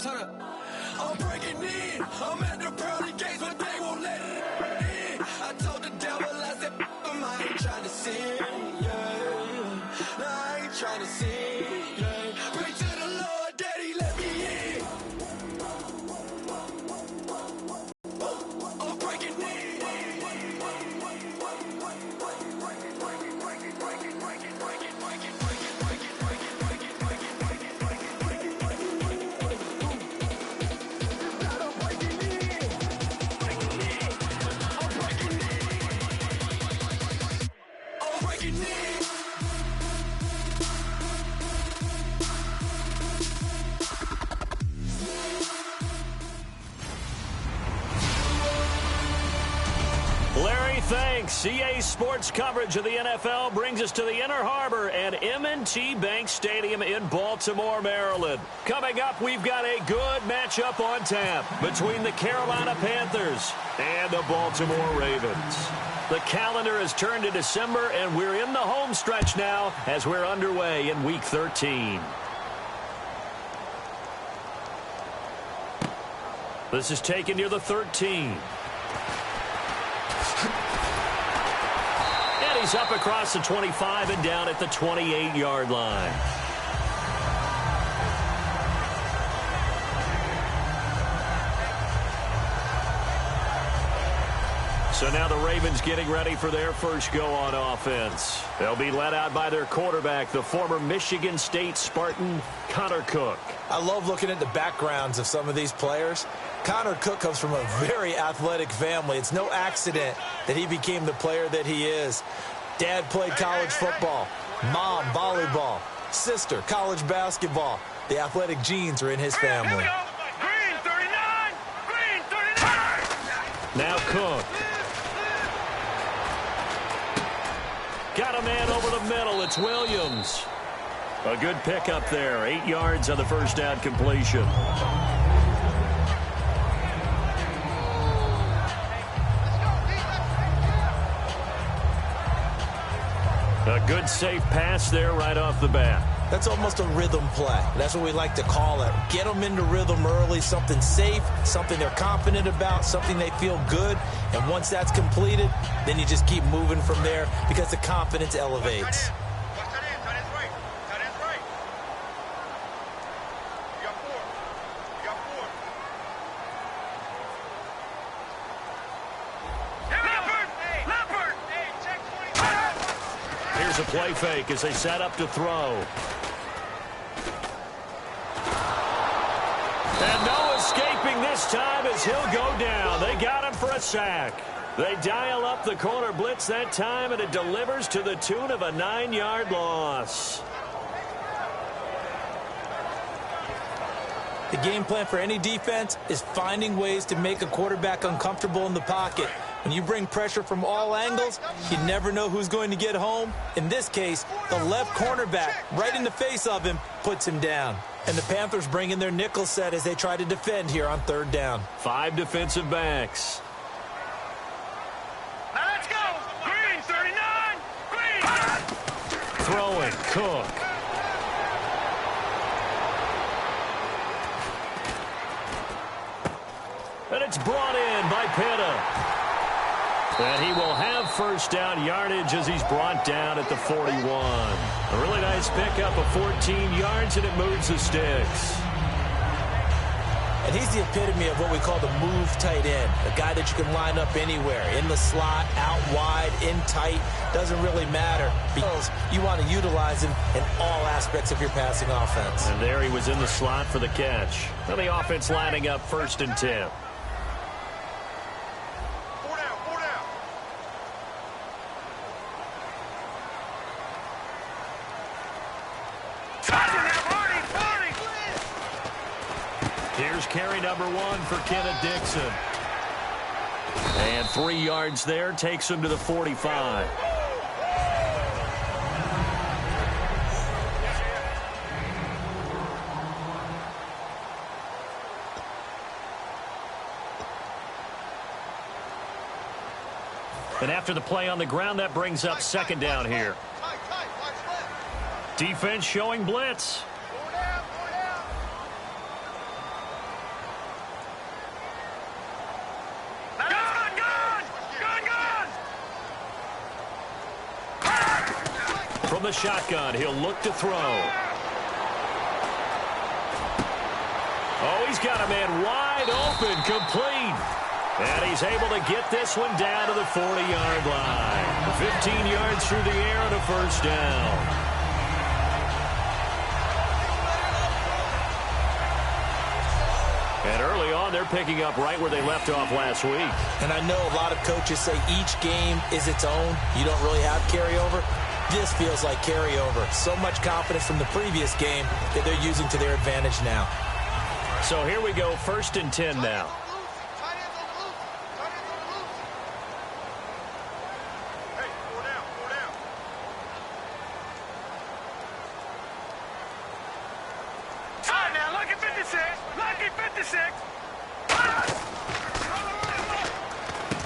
turn up. I'm breaking in. I'm at the pearly gates, but they won't let it in. I told the devil, I said, I ain't trying to sin, yeah. No, I ain't trying to sin, yeah. Pray to the Lord, Daddy, let me in. I'm breaking in. Larry, thanks. EA Sports coverage of the NFL brings us to the Inner Harbor and M&T Bank Stadium in Baltimore, Maryland. Coming up, we've got a good matchup on tap between the Carolina Panthers and the Baltimore Ravens. The calendar has turned to December, and we're in the home stretch now as we're underway in Week 13. This is taken near the 13. And he's up across the 25 and down at the 28-yard line. So now the Ravens getting ready for their first go on offense. They'll be led out by their quarterback, the former Michigan State Spartan, Connor Cook. I love looking at the backgrounds of some of these players. Connor Cook comes from a very athletic family. It's no accident that he became the player that he is. Dad played college football, mom volleyball, sister college basketball. The athletic genes are in his family. Green 39! Green 39! Now Cook. Got a man over the middle. It's Williams. A good pickup there. 8 yards on the first down completion. A good safe pass there right off the bat. That's almost a rhythm play. That's what we like to call it. Get them into rhythm early, something safe, something they're confident about, something they feel good. And once that's completed, then you just keep moving from there because the confidence elevates. A play fake as they set up to throw. And no escaping this time as he'll go down. They got him for a sack. They dial up the corner blitz that time, and it delivers to the tune of a 9-yard loss. The game plan for any defense is finding ways to make a quarterback uncomfortable in the pocket. When you bring pressure from all angles, you never know who's going to get home. In this case, the left cornerback, right in the face of him, puts him down. And the Panthers bring in their nickel set as they try to defend here on third down. 5 defensive backs. Now let's go! Green 39! Green! Throwing, Cook. And it's brought in by Pitta. And he will have first down yardage as he's brought down at the 41. A really nice pickup of 14 yards, and it moves the sticks. And he's the epitome of what we call the move tight end, a guy that you can line up anywhere, in the slot, out wide, in tight, doesn't really matter because you want to utilize him in all aspects of your passing offense. And there he was in the slot for the catch. Now the offense lining up 1st and 10. Here's carry number 1 for Kenneth Dixon. And 3 yards there takes him to the 45. And after the play on the ground, that brings up 2nd down here. Defense showing blitz. the shotgun. He'll look to throw. Oh, he's got a man wide open, complete. And he's able to get this one down to the 40-yard line. 15 yards through the air and a first down. And early on, they're picking up right where they left off last week. And I know a lot of coaches say each game is its own. You don't really have carryover. This feels like carryover. So much confidence from the previous game that they're using to their advantage now. So here we go, 1st and 10 now.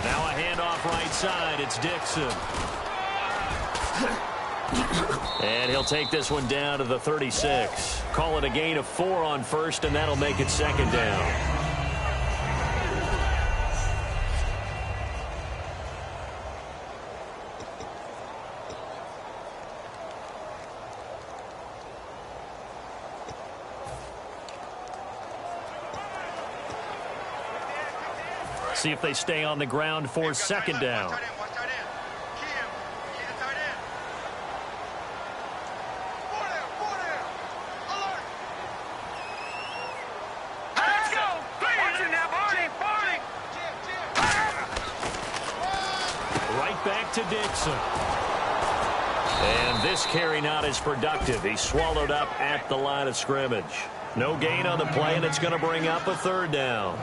Now a handoff right side. It's Dixon. And he'll take this one down to the 36. Call it a gain of 4 on 1st, and that'll make it 2nd down. See if they stay on the ground for 2nd down. Right back to Dixon. And this carry not as productive. He's swallowed up at the line of scrimmage. No gain on the play, and it's going to bring up a 3rd down.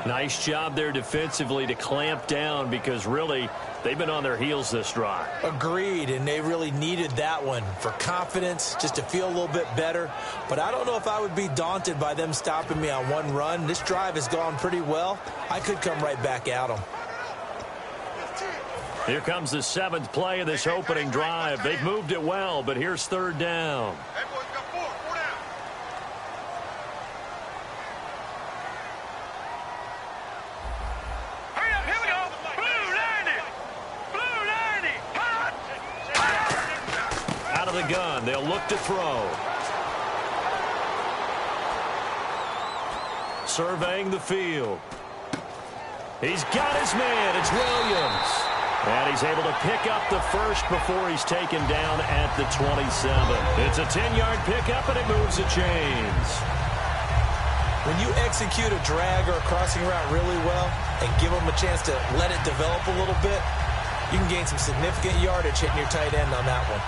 Nice job there defensively to clamp down because really they've been on their heels this drive. Agreed, and they really needed that one for confidence, just to feel a little bit better. But I don't know if I would be daunted by them stopping me on one run. This drive has gone pretty well. I could come right back at them. Here comes the 7th play of this opening drive. They've moved it well, but here's 3rd down. Gun. They'll look to throw. Surveying the field. He's got his man. It's Williams. And he's able to pick up the 1st before he's taken down at the 27. It's a 10-yard pickup, and it moves the chains. When you execute a drag or a crossing route really well and give them a chance to let it develop a little bit, you can gain some significant yardage hitting your tight end on that one.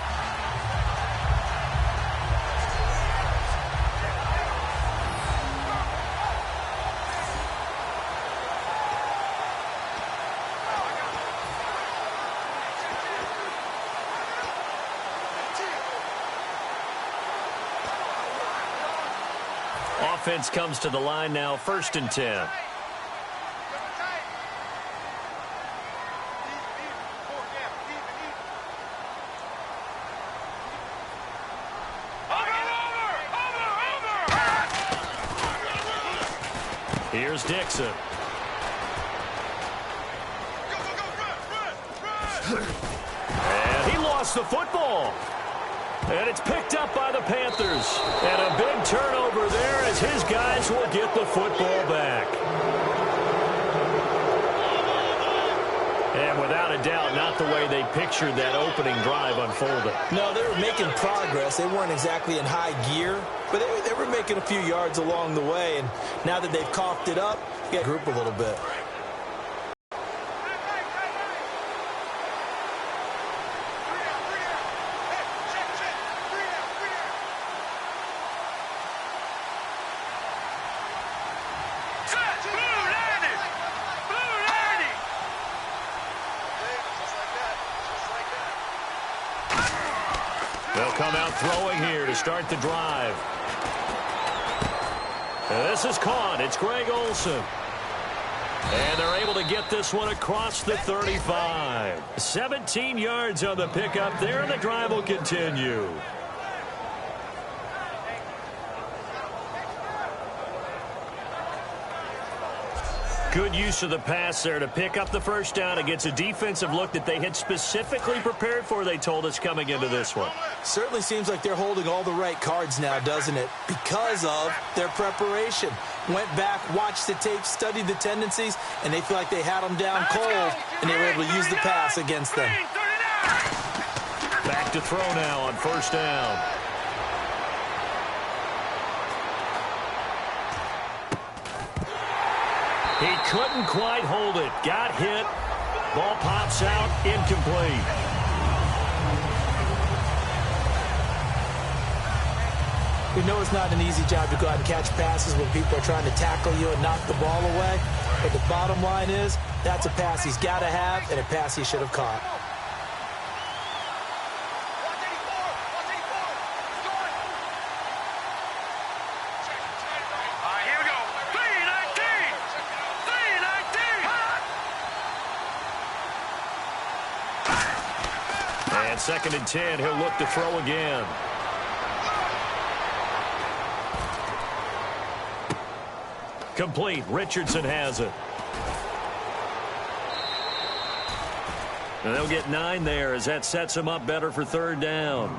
Offense comes to the line now, 1st and 10. Here's Dixon. And he lost the football. And it's picked up by the Panthers. And a big turnover there as his guys will get the football back. And without a doubt, not the way they pictured that opening drive unfolded. No, they were making progress. They weren't exactly in high gear, but they were making a few yards along the way. And now that they've coughed it up, get group a little bit. They'll come out throwing here to start the drive. And this is caught. It's Greg Olsen. And they're able to get this one across the 35. 17 yards on the pickup there, and the drive will continue. Good use of the pass there to pick up the first down against a defensive look that they had specifically prepared for, they told us, coming into this one. Certainly seems like they're holding all the right cards now, doesn't it? Because of their preparation. Went back, watched the tape, studied the tendencies, and they feel like they had them down cold, and they were able to use the pass against them. Back to throw now on first down. He couldn't quite hold it. Got hit. Ball pops out. Incomplete. We know it's not an easy job to go out and catch passes when people are trying to tackle you and knock the ball away. But the bottom line is, that's a pass he's got to have and a pass he should have caught. And 2nd and 10, he'll look to throw again. Complete. Richardson has it. And they'll get 9 there as that sets him up better for 3rd down.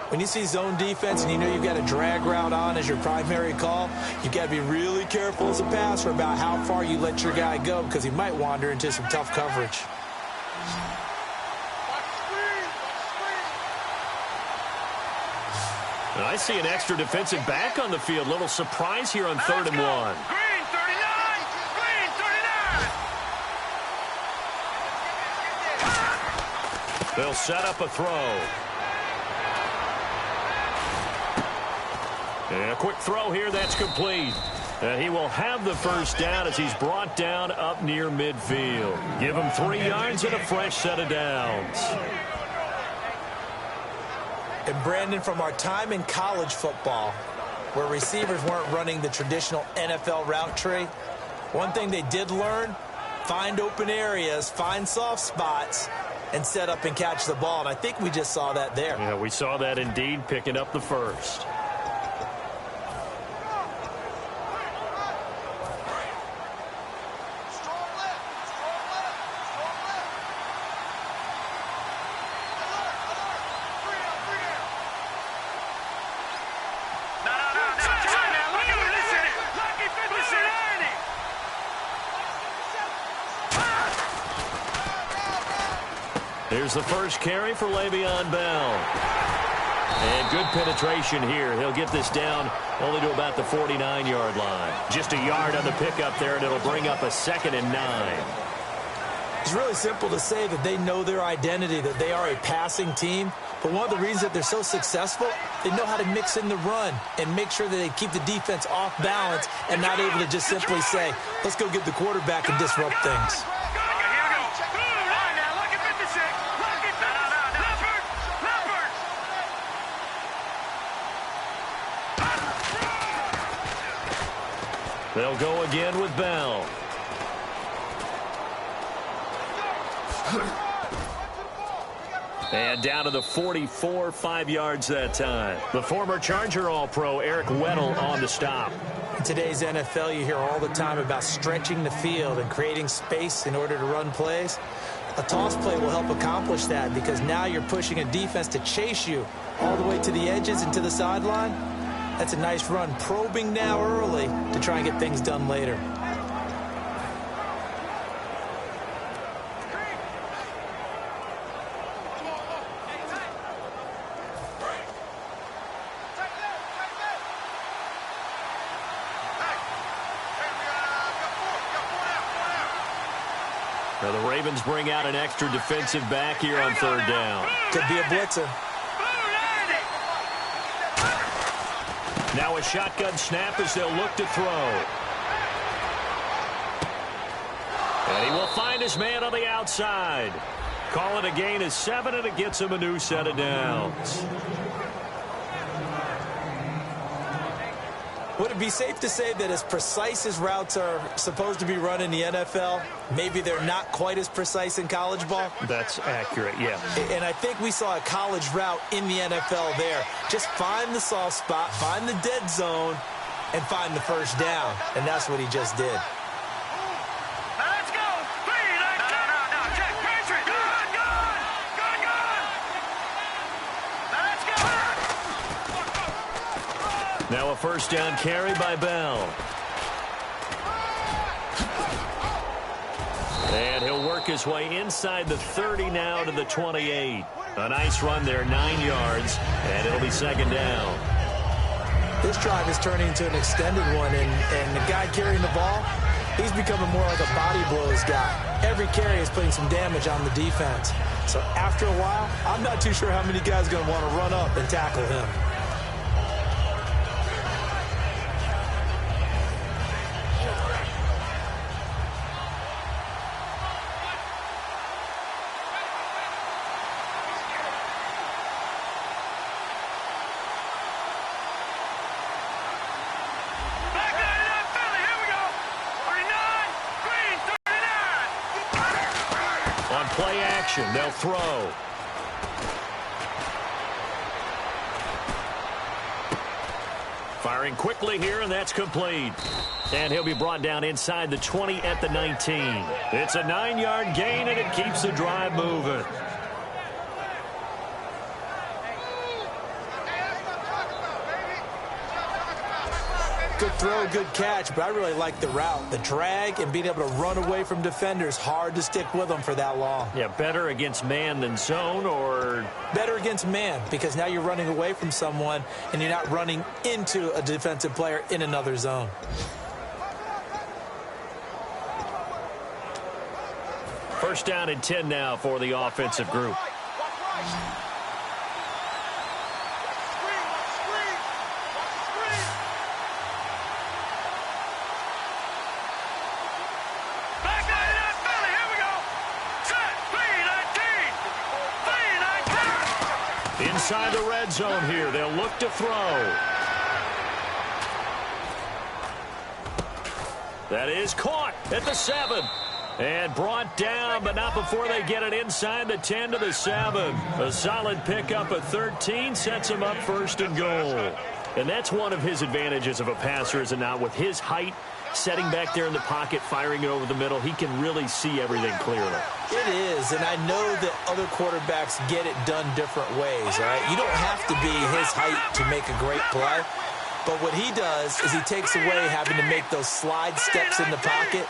When you see zone defense and you know you've got a drag route on as your primary call, you've got to be really careful as a passer about how far you let your guy go because he might wander into some tough coverage. And I see an extra defensive back on the field. Little surprise here on 3rd and 1. Green 39! Green 39! They'll set up a throw. And a quick throw here, that's complete. And he will have the first down as he's brought down up near midfield. Give him 3 yards and a fresh set of downs. And Brandon, from our time in college football, where receivers weren't running the traditional NFL route tree, one thing they did learn, find open areas, find soft spots, and set up and catch the ball. And I think we just saw that there. Yeah, we saw that indeed, picking up the first. Here's the first carry for Le'Veon Bell. And good penetration here. He'll get this down only to about the 49-yard line. Just a yard on the pickup there, and it'll bring up a 2nd and 9. It's really simple to say that they know their identity, that they are a passing team. But one of the reasons that they're so successful, they know how to mix in the run and make sure that they keep the defense off balance and not able to just simply say, let's go get the quarterback and disrupt things. They'll go again with Bell. And down to the 44, 5 yards that time. The former Charger All-Pro Eric Weddle on the stop. In today's NFL, you hear all the time about stretching the field and creating space in order to run plays. A toss play will help accomplish that because now you're pushing a defense to chase you all the way to the edges and to the sideline. That's a nice run, probing now early to try and get things done later. Now the Ravens bring out an extra defensive back here on 3rd down. Could be a blitzer. Now a shotgun snap as they'll look to throw. And he will find his man on the outside. Call it a gain of 7, and it gets him a new set of downs. What Would it be safe to say that as precise as routes are supposed to be run in the NFL, maybe they're not quite as precise in college ball? That's accurate, yeah. And I think we saw a college route in the NFL there. Just find the soft spot, find the dead zone, and find the first down. And that's what he just did. Now a first down carry by Bell. And he'll work his way inside the 30 now to the 28. A nice run there, 9 yards, and it'll be second down. This drive is turning into an extended one, and the guy carrying the ball, he's becoming more like a body blows guy. Every carry is putting some damage on the defense. So after a while, I'm not too sure how many guys are going to want to run up and tackle him. Play action, they'll throw. Firing quickly here, and that's complete. And he'll be brought down inside the 20 at the 19. It's a 9-yard gain, and it keeps the drive moving. Good throw, good catch, but I really like the route. The drag and being able to run away from defenders, hard to stick with them for that long. Yeah, better against man than zone, or? Better against man, because now you're running away from someone and you're not running into a defensive player in another zone. First down and 10 now for the offensive group. Inside the red zone here, they'll look to throw. That is caught at the 7. And brought down, but not before they get it inside the 10 to the 7. A solid pickup of 13 sets him up first and goal. And that's one of his advantages of a passer, is it not? With his height, setting back there in the pocket, firing it over the middle, he can really see everything clearly. It is, and I know that other quarterbacks get it done different ways, all right? You don't have to be his height to make a great play, but what he does is he takes away having to make those slide steps in the pocket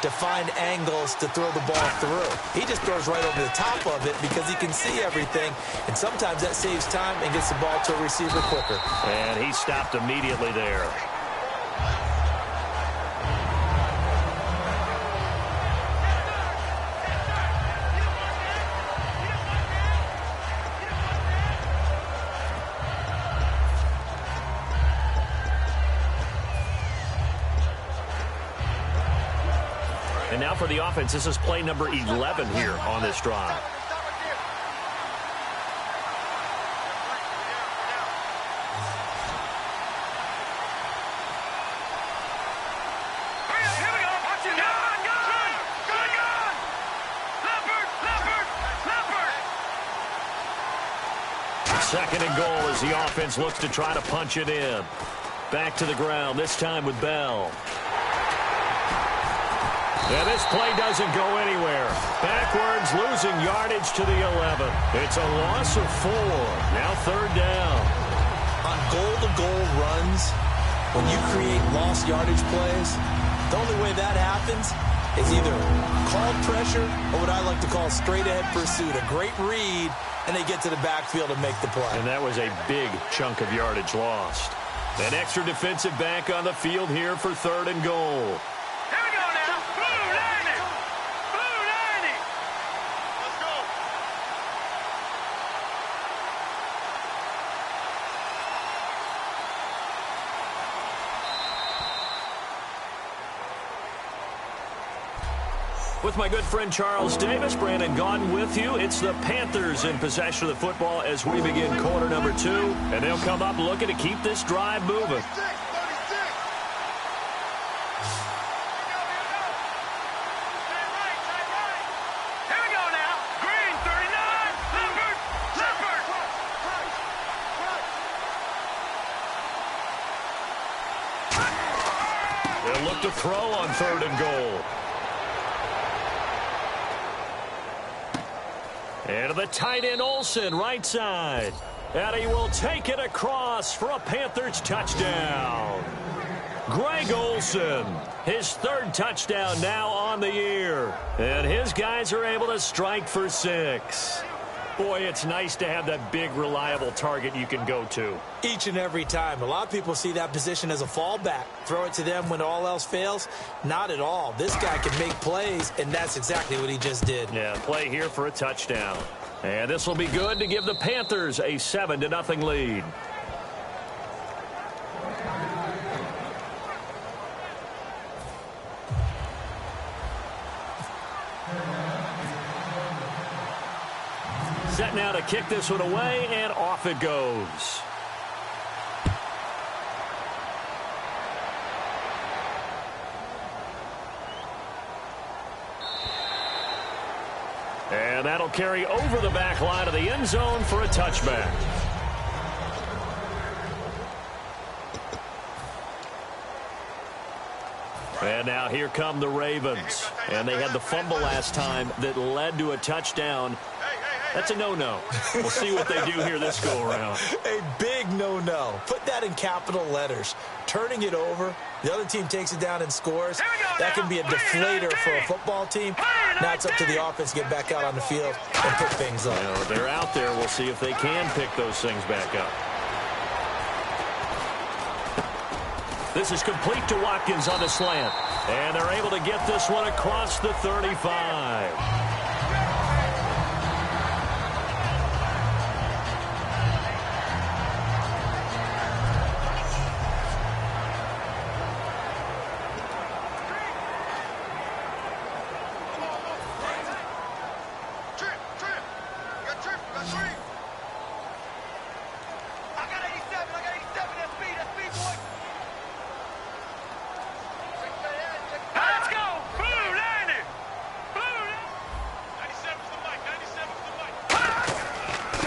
to find angles to throw the ball through. He just throws right over the top of it because he can see everything, and sometimes that saves time and gets the ball to a receiver quicker. And he stopped immediately there. And now for the offense, this is play number 11 here on this drive. Second and goal as the offense looks to try to punch it in. Back to the ground, this time with Bell. And this play doesn't go anywhere. Backwards, losing yardage to the 11. It's a loss of 4. Now third down. On goal-to-goal runs, when you create lost yardage plays, the only way that happens is either called pressure or what I like to call straight-ahead pursuit. A great read, and they get to the backfield and make the play. And that was a big chunk of yardage lost. An extra defensive back on the field here for third and goal. With my good friend Charles Davis, Brandon Gaudin with you. It's the Panthers in possession of the football as we begin quarter number 2. And they'll come up looking to keep this drive moving. They'll look to throw on 3rd and goal. And to the tight end, Olsen, right side. And he will take it across for a Panthers touchdown. Greg Olsen, his 3rd touchdown now on the year. And his guys are able to strike for 6. Boy, it's nice to have that big, reliable target you can go to. Each and every time. A lot of people see that position as a fallback. Throw it to them when all else fails. Not at all. This guy can make plays, and that's exactly what he just did. Yeah, play here for a touchdown. And this will be good to give the Panthers a 7-0 lead. Set now to kick this one away, and off it goes. And that'll carry over the back line of the end zone for a touchback. And now here come the Ravens. And they had the fumble last time that led to a touchdown. That's a no-no. We'll see what they do here this go-around. A big no-no. Put that in capital letters. Turning it over, the other team takes it down and scores. That can be a deflator for a football team. Now it's up to the offense to get back out on the field and pick things up. You know, they're out there. We'll see if they can pick those things back up. This is complete to Watkins on the slant. And they're able to get this one across the 35.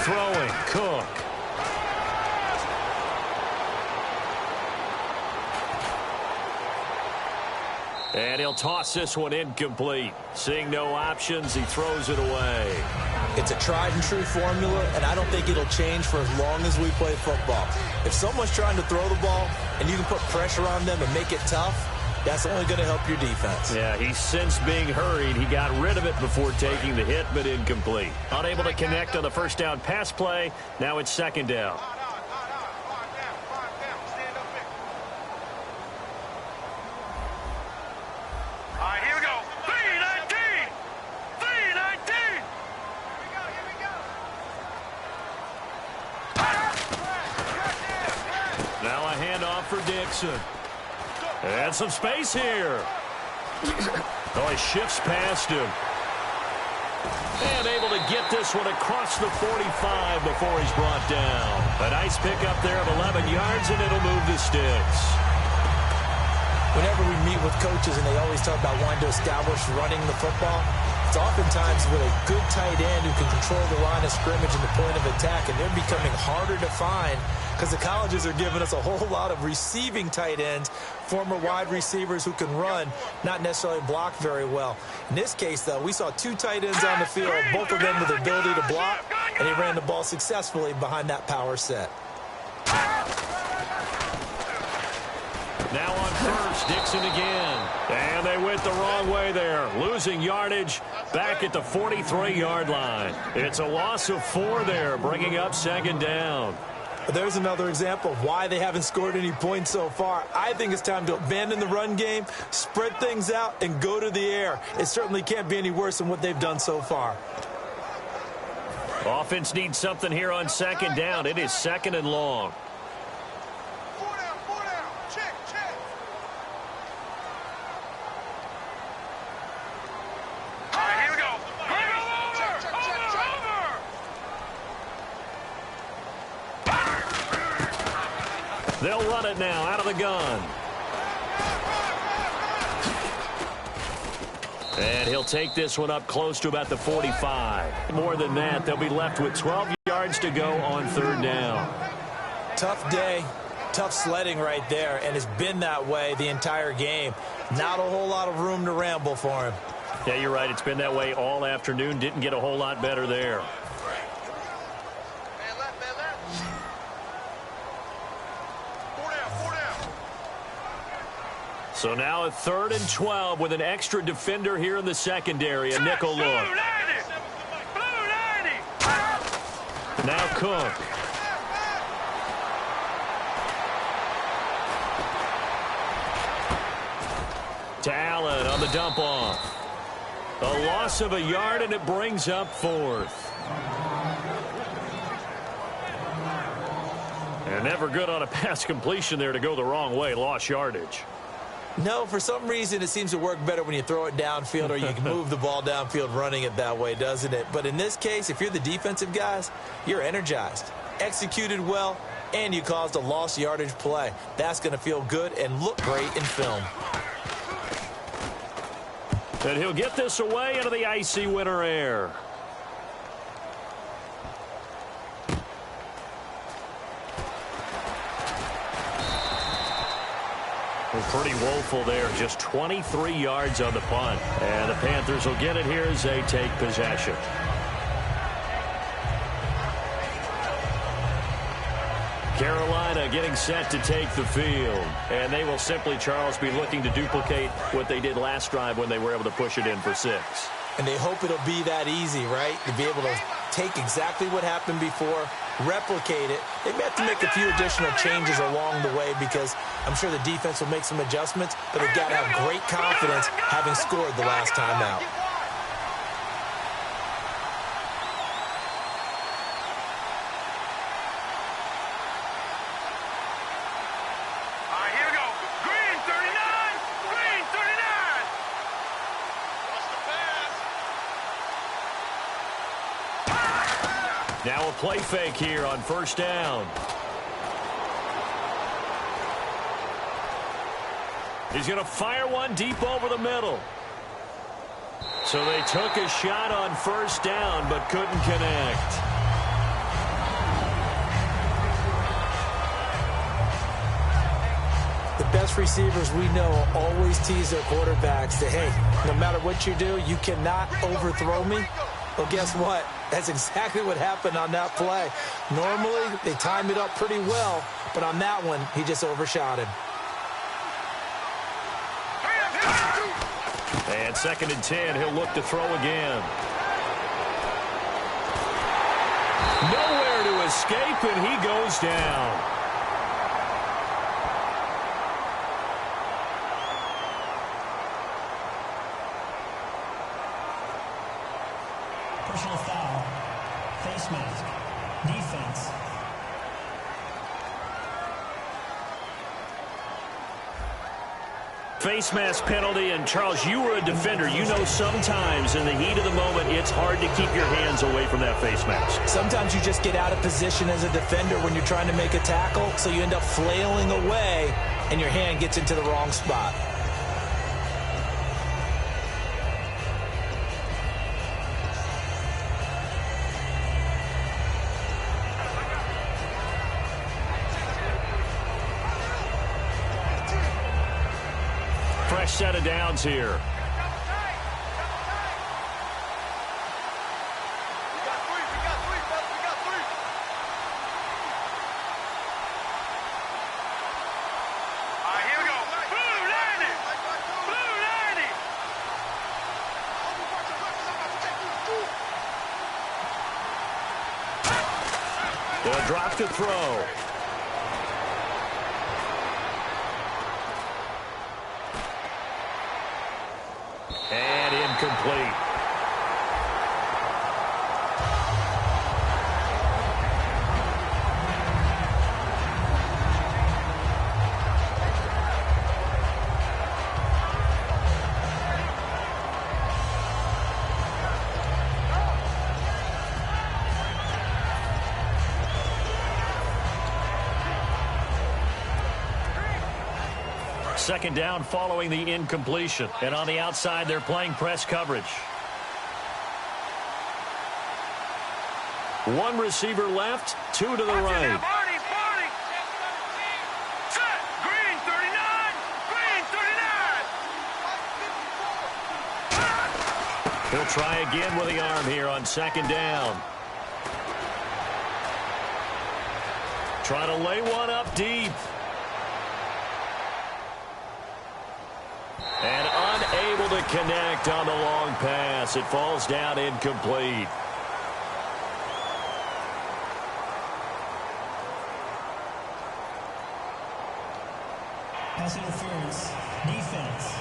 Throwing, Cook. And he'll toss this one incomplete. Seeing no options, he throws it away. It's a tried and true formula, and I don't think it'll change for as long as we play football. If someone's trying to throw the ball and you can put pressure on them and make it tough, that's only going to help your defense. Yeah, he's since being hurried. He got rid of it before taking the hit, but incomplete. Unable to connect on the first down pass play. Now it's 2nd down. All right, here we go. 3-19. 3-19. Here we go. Now a handoff for Dixon. And some space here. Oh, he shifts past him. And able to get this one across the 45 before he's brought down. A nice pickup there of 11 yards, and it'll move the sticks. Whenever we meet with coaches and they always talk about wanting to establish running the football, it's oftentimes with a good tight end who can control the line of scrimmage and the point of attack, and they're becoming harder to find because the colleges are giving us a whole lot of receiving tight ends, former wide receivers who can run, not necessarily block very well. In this case, though, we saw 2 tight ends on the field, both of them with the ability to block, and he ran the ball successfully behind that power set. Now on first, Dixon again. And they went the wrong way there. Losing yardage back at the 43-yard line. It's a loss of 4 there, bringing up 2nd down. There's another example of why they haven't scored any points so far. I think it's time to abandon the run game, spread things out, and go to the air. It certainly can't be any worse than what they've done so far. Offense needs something here on 2nd down. It is 2nd and long. 4 down. Check. All right, here we go. They'll run it now out of the gun. And he'll take this one up close to about the 45. More than that, they'll be left with 12 yards to go on 3rd down. Tough day. Tough sledding right there, and it's been that way the entire game. Not a whole lot of room to ramble for him. Yeah, you're right. It's been that way all afternoon. Didn't get a whole lot better there. So now a 3rd and 12 with an extra defender here in the secondary. A nickel look. Now Cook. To Allen on the dump off. A loss of a yard, and it brings up 4th. And never good on a pass completion there to go the wrong way. Lost yardage. No, for some reason it seems to work better when you throw it downfield or you can move the ball downfield running it that way, doesn't it? But in this case, if you're the defensive guys, you're energized, executed well, and you caused a lost yardage play. That's going to feel good and look great in film. And he'll get this away into the icy winter air. Pretty woeful there. Just 23 yards on the punt. And the Panthers will get it here as they take possession. Carolina getting set to take the field. And they will simply, Charles, be looking to duplicate what they did last drive when they were able to push it in for 6. And they hope it'll be that easy, right? To be able to take exactly what happened before, replicate it. They may have to make a few additional changes along the way because I'm sure the defense will make some adjustments, but they've got to have great confidence having scored the last time out. All right, here we go. Green 39. Green 39. Watch the pass. Now a play fake here on 1st down. He's going to fire one deep over the middle. So they took a shot on 1st down, but couldn't connect. The best receivers we know always tease their quarterbacks that, hey, no matter what you do, you cannot overthrow me. Well, guess what? That's exactly what happened on that play. Normally, they time it up pretty well, but on that one, he just overshot him. And 2nd and 10, he'll look to throw again. Nowhere to escape, and he goes down. Personal foul, face mask, defense. Face mask penalty, and Charles, you were a defender. You know sometimes in the heat of the moment, it's hard to keep your hands away from that face mask. Sometimes you just get out of position as a defender when you're trying to make a tackle, so you end up flailing away, and your hand gets into the wrong spot. Fresh set of downs here. They'll drop to throw. And incomplete. Second down following the incompletion. And on the outside, they're playing press coverage. One receiver left, two to the right. He'll try again with the arm here on second down. Try to lay one up deep. And unable to connect on the long pass. It falls down incomplete. Pass interference. Defense.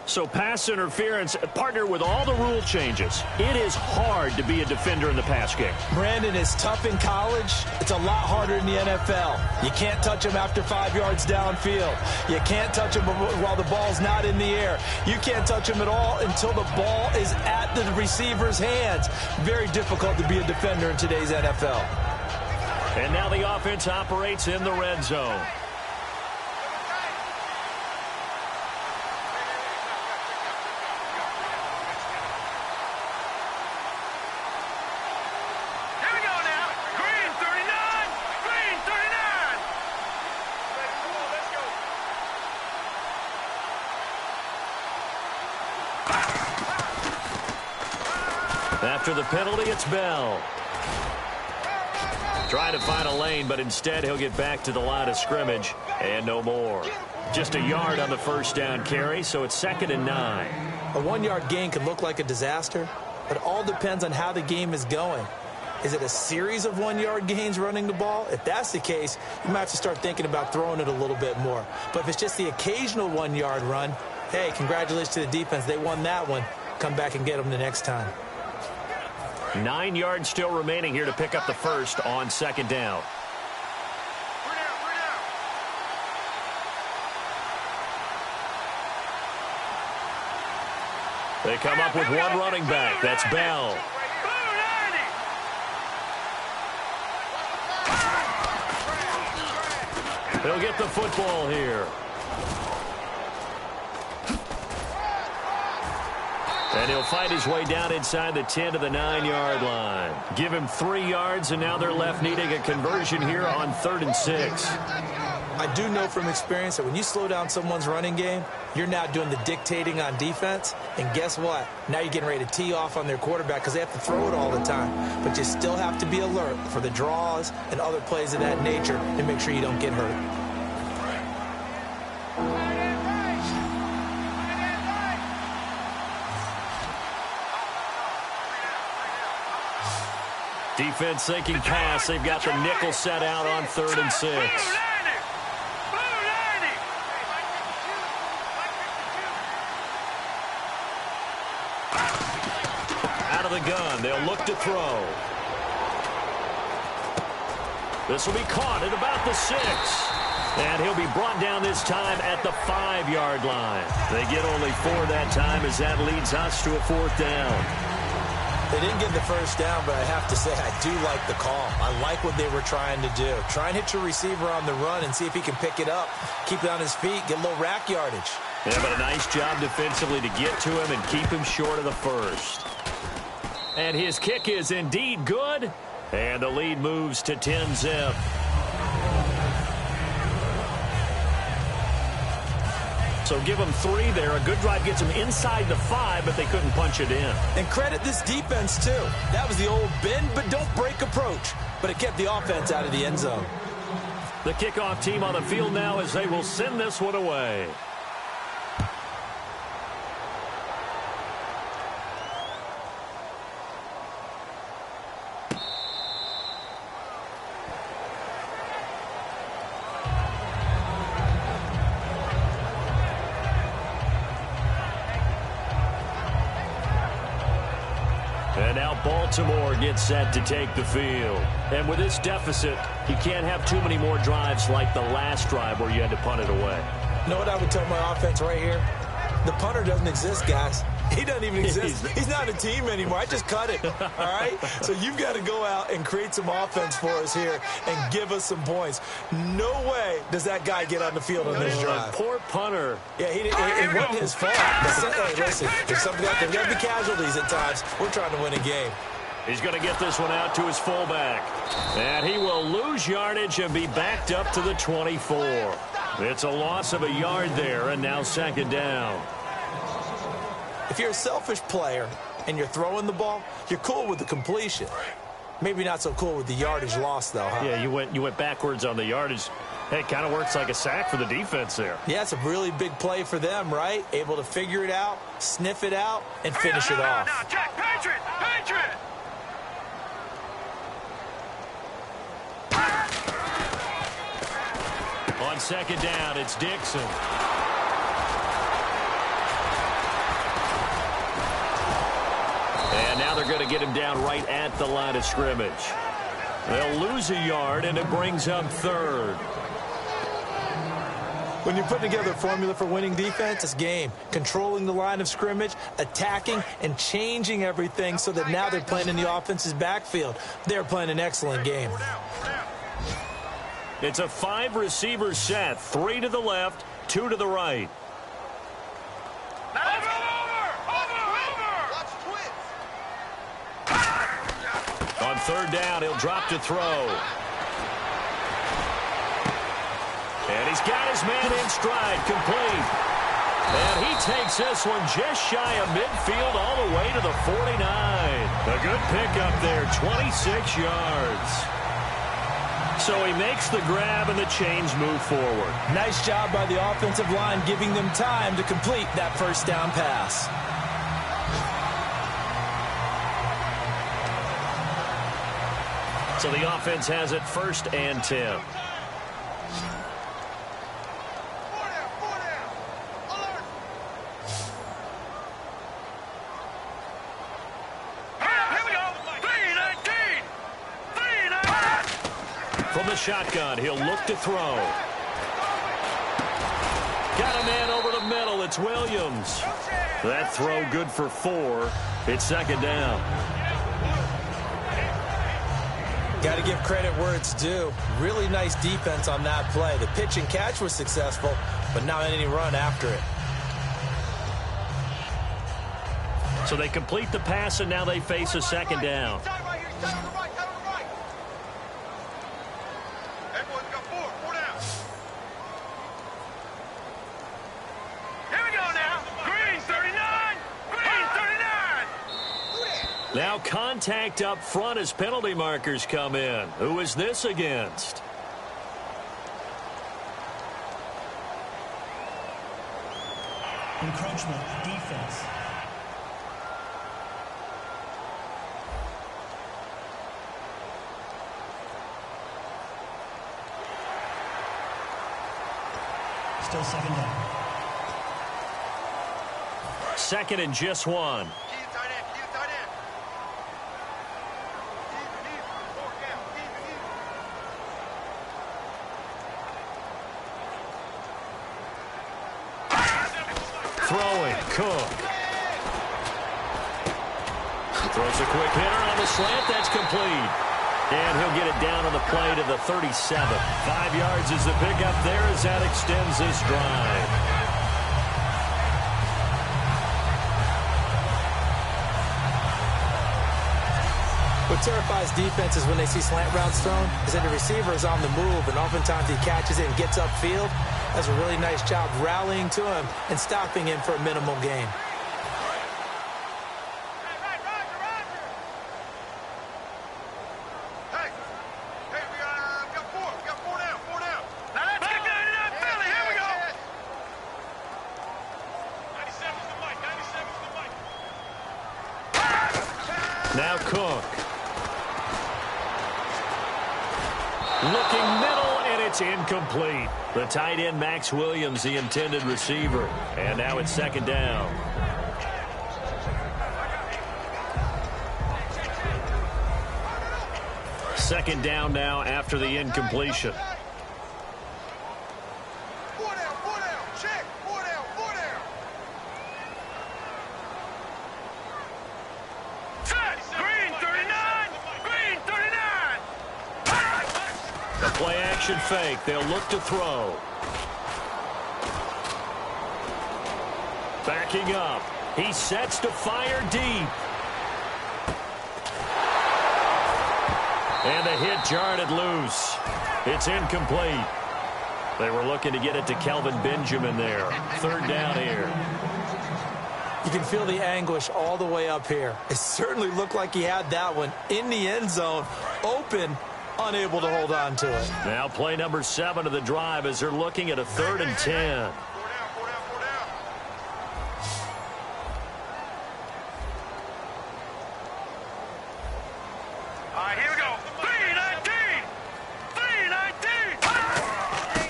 So pass interference, partner with all the rule changes. It is hard to be a defender in the pass game. Brandon, is tough in college. It's a lot harder in the NFL. You can't touch him after 5 yards downfield. You can't touch him while the ball's not in the air. You can't touch him at all until the ball is at the receiver's hands. Very difficult to be a defender in today's NFL. And now the offense operates in the red zone. After the penalty, it's Bell. Trying to find a lane, but instead he'll get back to the line of scrimmage and no more. Just a yard on the first down carry, so it's 2nd and 9. A 1-yard gain could look like a disaster, but it all depends on how the game is going. Is it a series of 1-yard gains running the ball? If that's the case, you might have to start thinking about throwing it a little bit more. But if it's just the occasional 1-yard run, hey, congratulations to the defense. They won that one. Come back and get them the next time. 9 yards still remaining here to pick up the first on second down. They come up with one running back. That's Bell. He'll get the football here. And he'll fight his way down inside the 10 to the 9-yard line. Give him 3 yards, and now they're left needing a conversion here on 3rd and 6. I do know from experience that when you slow down someone's running game, you're now doing the dictating on defense. And guess what? Now you're getting ready to tee off on their quarterback because they have to throw it all the time. But you still have to be alert for the draws and other plays of that nature and make sure you don't get hurt. Defense thinking pass. They've got the nickel set out on 3rd and 6. Out of the gun. They'll look to throw. This will be caught at about the 6. And he'll be brought down this time at the 5-yard line. They get only 4 that time as that leads us to a 4th down. They didn't get the first down, but I have to say I do like the call. I like what they were trying to do. Try and hit your receiver on the run and see if he can pick it up, keep it on his feet, get a little rack yardage. Yeah, but a nice job defensively to get to him and keep him short of the first. And his kick is indeed good, and the lead moves to 10-zip. So give them 3 there. A good drive gets them inside the 5, but they couldn't punch it in. And credit this defense, too. That was the old bend but don't break approach, but it kept the offense out of the end zone. The kickoff team on the field now as they will send this one away. And now Baltimore gets set to take the field. And with this deficit, you can't have too many more drives like the last drive where you had to punt it away. You know what I would tell my offense right here? The punter doesn't exist, guys. He doesn't even exist. He's not a team anymore. I just cut it, all right? So you've got to go out and create some offense for us here and give us some points. No way does that guy get on the field on this drive. Poor punter. Yeah, it wasn't his fault. Hey, listen, there's something out there. There's got to be casualties at times. We're trying to win a game. He's going to get this one out to his fullback. And he will lose yardage and be backed up to the 24. It's a loss of a yard there, and now second down. If you're a selfish player and you're throwing the ball, you're cool with the completion. Maybe not so cool with the yardage loss, though, huh? Yeah, you went backwards on the yardage. Hey, it kind of works like a sack for the defense there. Yeah, it's a really big play for them, right? Able to figure it out, sniff it out, and finish it off. Now, check, Patriot! Patriot! On second down, it's Dixon. And now they're going to get him down right at the line of scrimmage. They'll lose a yard, and it brings up third. When you're putting together a formula for winning defense, it's game. Controlling the line of scrimmage, attacking, and changing everything so that now they're playing in the offense's backfield. They're playing an excellent game. It's a 5-receiver set. 3 to the left, 2 to the right. On third down, he'll drop to throw. And he's got his man in stride, complete. And he takes this one just shy of midfield all the way to the 49. A good pickup there, 26 yards. So he makes the grab and the chains move forward. Nice job by the offensive line giving them time to complete that first down pass. So the offense has it 1st and 10. From the shotgun, he'll look to throw. Got a man over the middle. It's Williams. That throw good for 4. It's second down. Got to give credit where it's due. Really nice defense on that play. The pitch and catch was successful, but not any run after it. So they complete the pass, and now they face a second down. Now contact up front as penalty markers come in. Who is this against? Encroachment, defense. Still second down. Second and just 1. Throwing, Cook. Throws a quick hitter on the slant. That's complete. And he'll get it down on the play to the 37. 5 yards is the pickup there as that extends this drive. What terrifies defenses when they see slant routes thrown is that the receiver is on the move, and oftentimes he catches it and gets upfield. That's a really nice job rallying to him and stopping him for a minimal gain. Now Cook. Looking middle, and it's incomplete. The tight end, Max Williams, the intended receiver. And now it's second down. Second down now after the incompletion. Play-action fake. They'll look to throw. Backing up. He sets to fire deep. And the hit jarred it loose. It's incomplete. They were looking to get it to Kelvin Benjamin there. Third down here. You can feel the anguish all the way up here. It certainly looked like he had that one in the end zone, open, unable to hold on to it. Now play number 7 of the drive as they're looking at a 3rd and 10.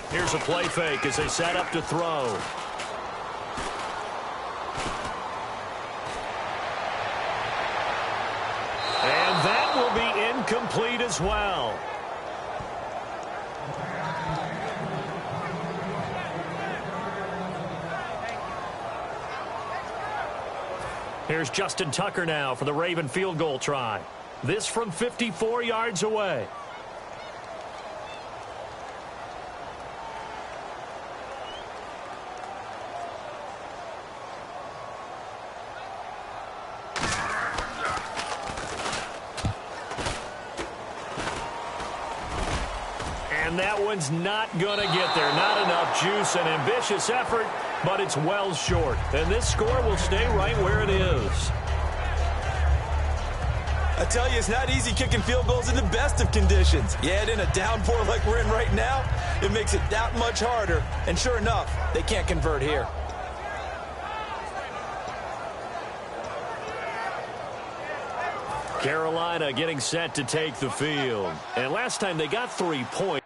Here's a play fake as they set up to throw. And that will be incomplete as well. Here's Justin Tucker now for the Raven field goal try. This from 54 yards away. And that one's not going to get there. Not enough juice. An ambitious effort, but it's well short. And this score will stay right where it is. I tell you, it's not easy kicking field goals in the best of conditions. You add in a downpour like we're in right now, it makes it that much harder. And sure enough, they can't convert here. Carolina getting set to take the field. And last time they got 3 points.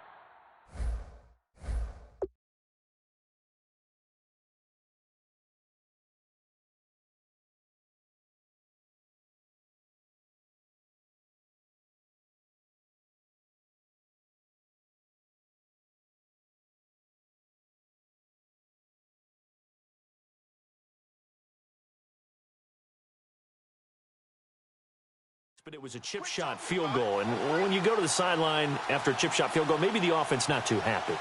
But it was a chip shot field goal. And when you go to the sideline after a chip shot field goal, maybe the offense not too happy.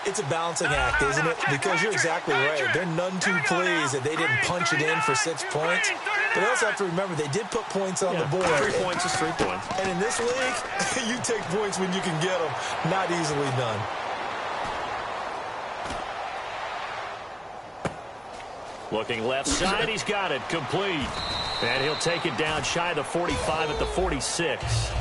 It's a balancing act, isn't it? Because you're exactly right. They're none too pleased that they didn't punch it in for 6 points. But they also have to remember they did put points on the board. 3 points is 3 points. And in this league, you take points when you can get them. Not easily done. Looking left side, he's got it, complete. And he'll take it down shy of the 45 at the 46.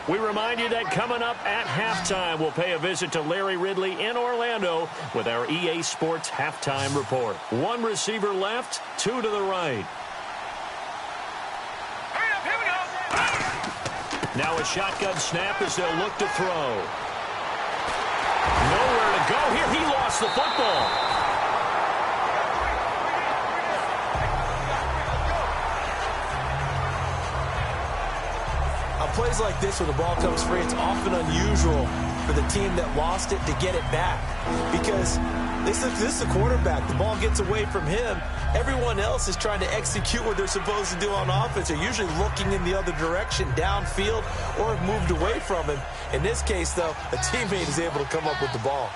We remind you that coming up at halftime, we'll pay a visit to Larry Ridley in Orlando with our EA Sports Halftime Report. 1 receiver left, 2 to the right. Now a shotgun snap as they'll look to throw. Nowhere to go here. He lost the football. On plays like this where the ball comes free, it's often unusual for the team that lost it to get it back. Because this is a quarterback. The ball gets away from him. Everyone else is trying to execute what they're supposed to do on offense. They're usually looking in the other direction, downfield, or have moved away from him. In this case, though, a teammate is able to come up with the ball.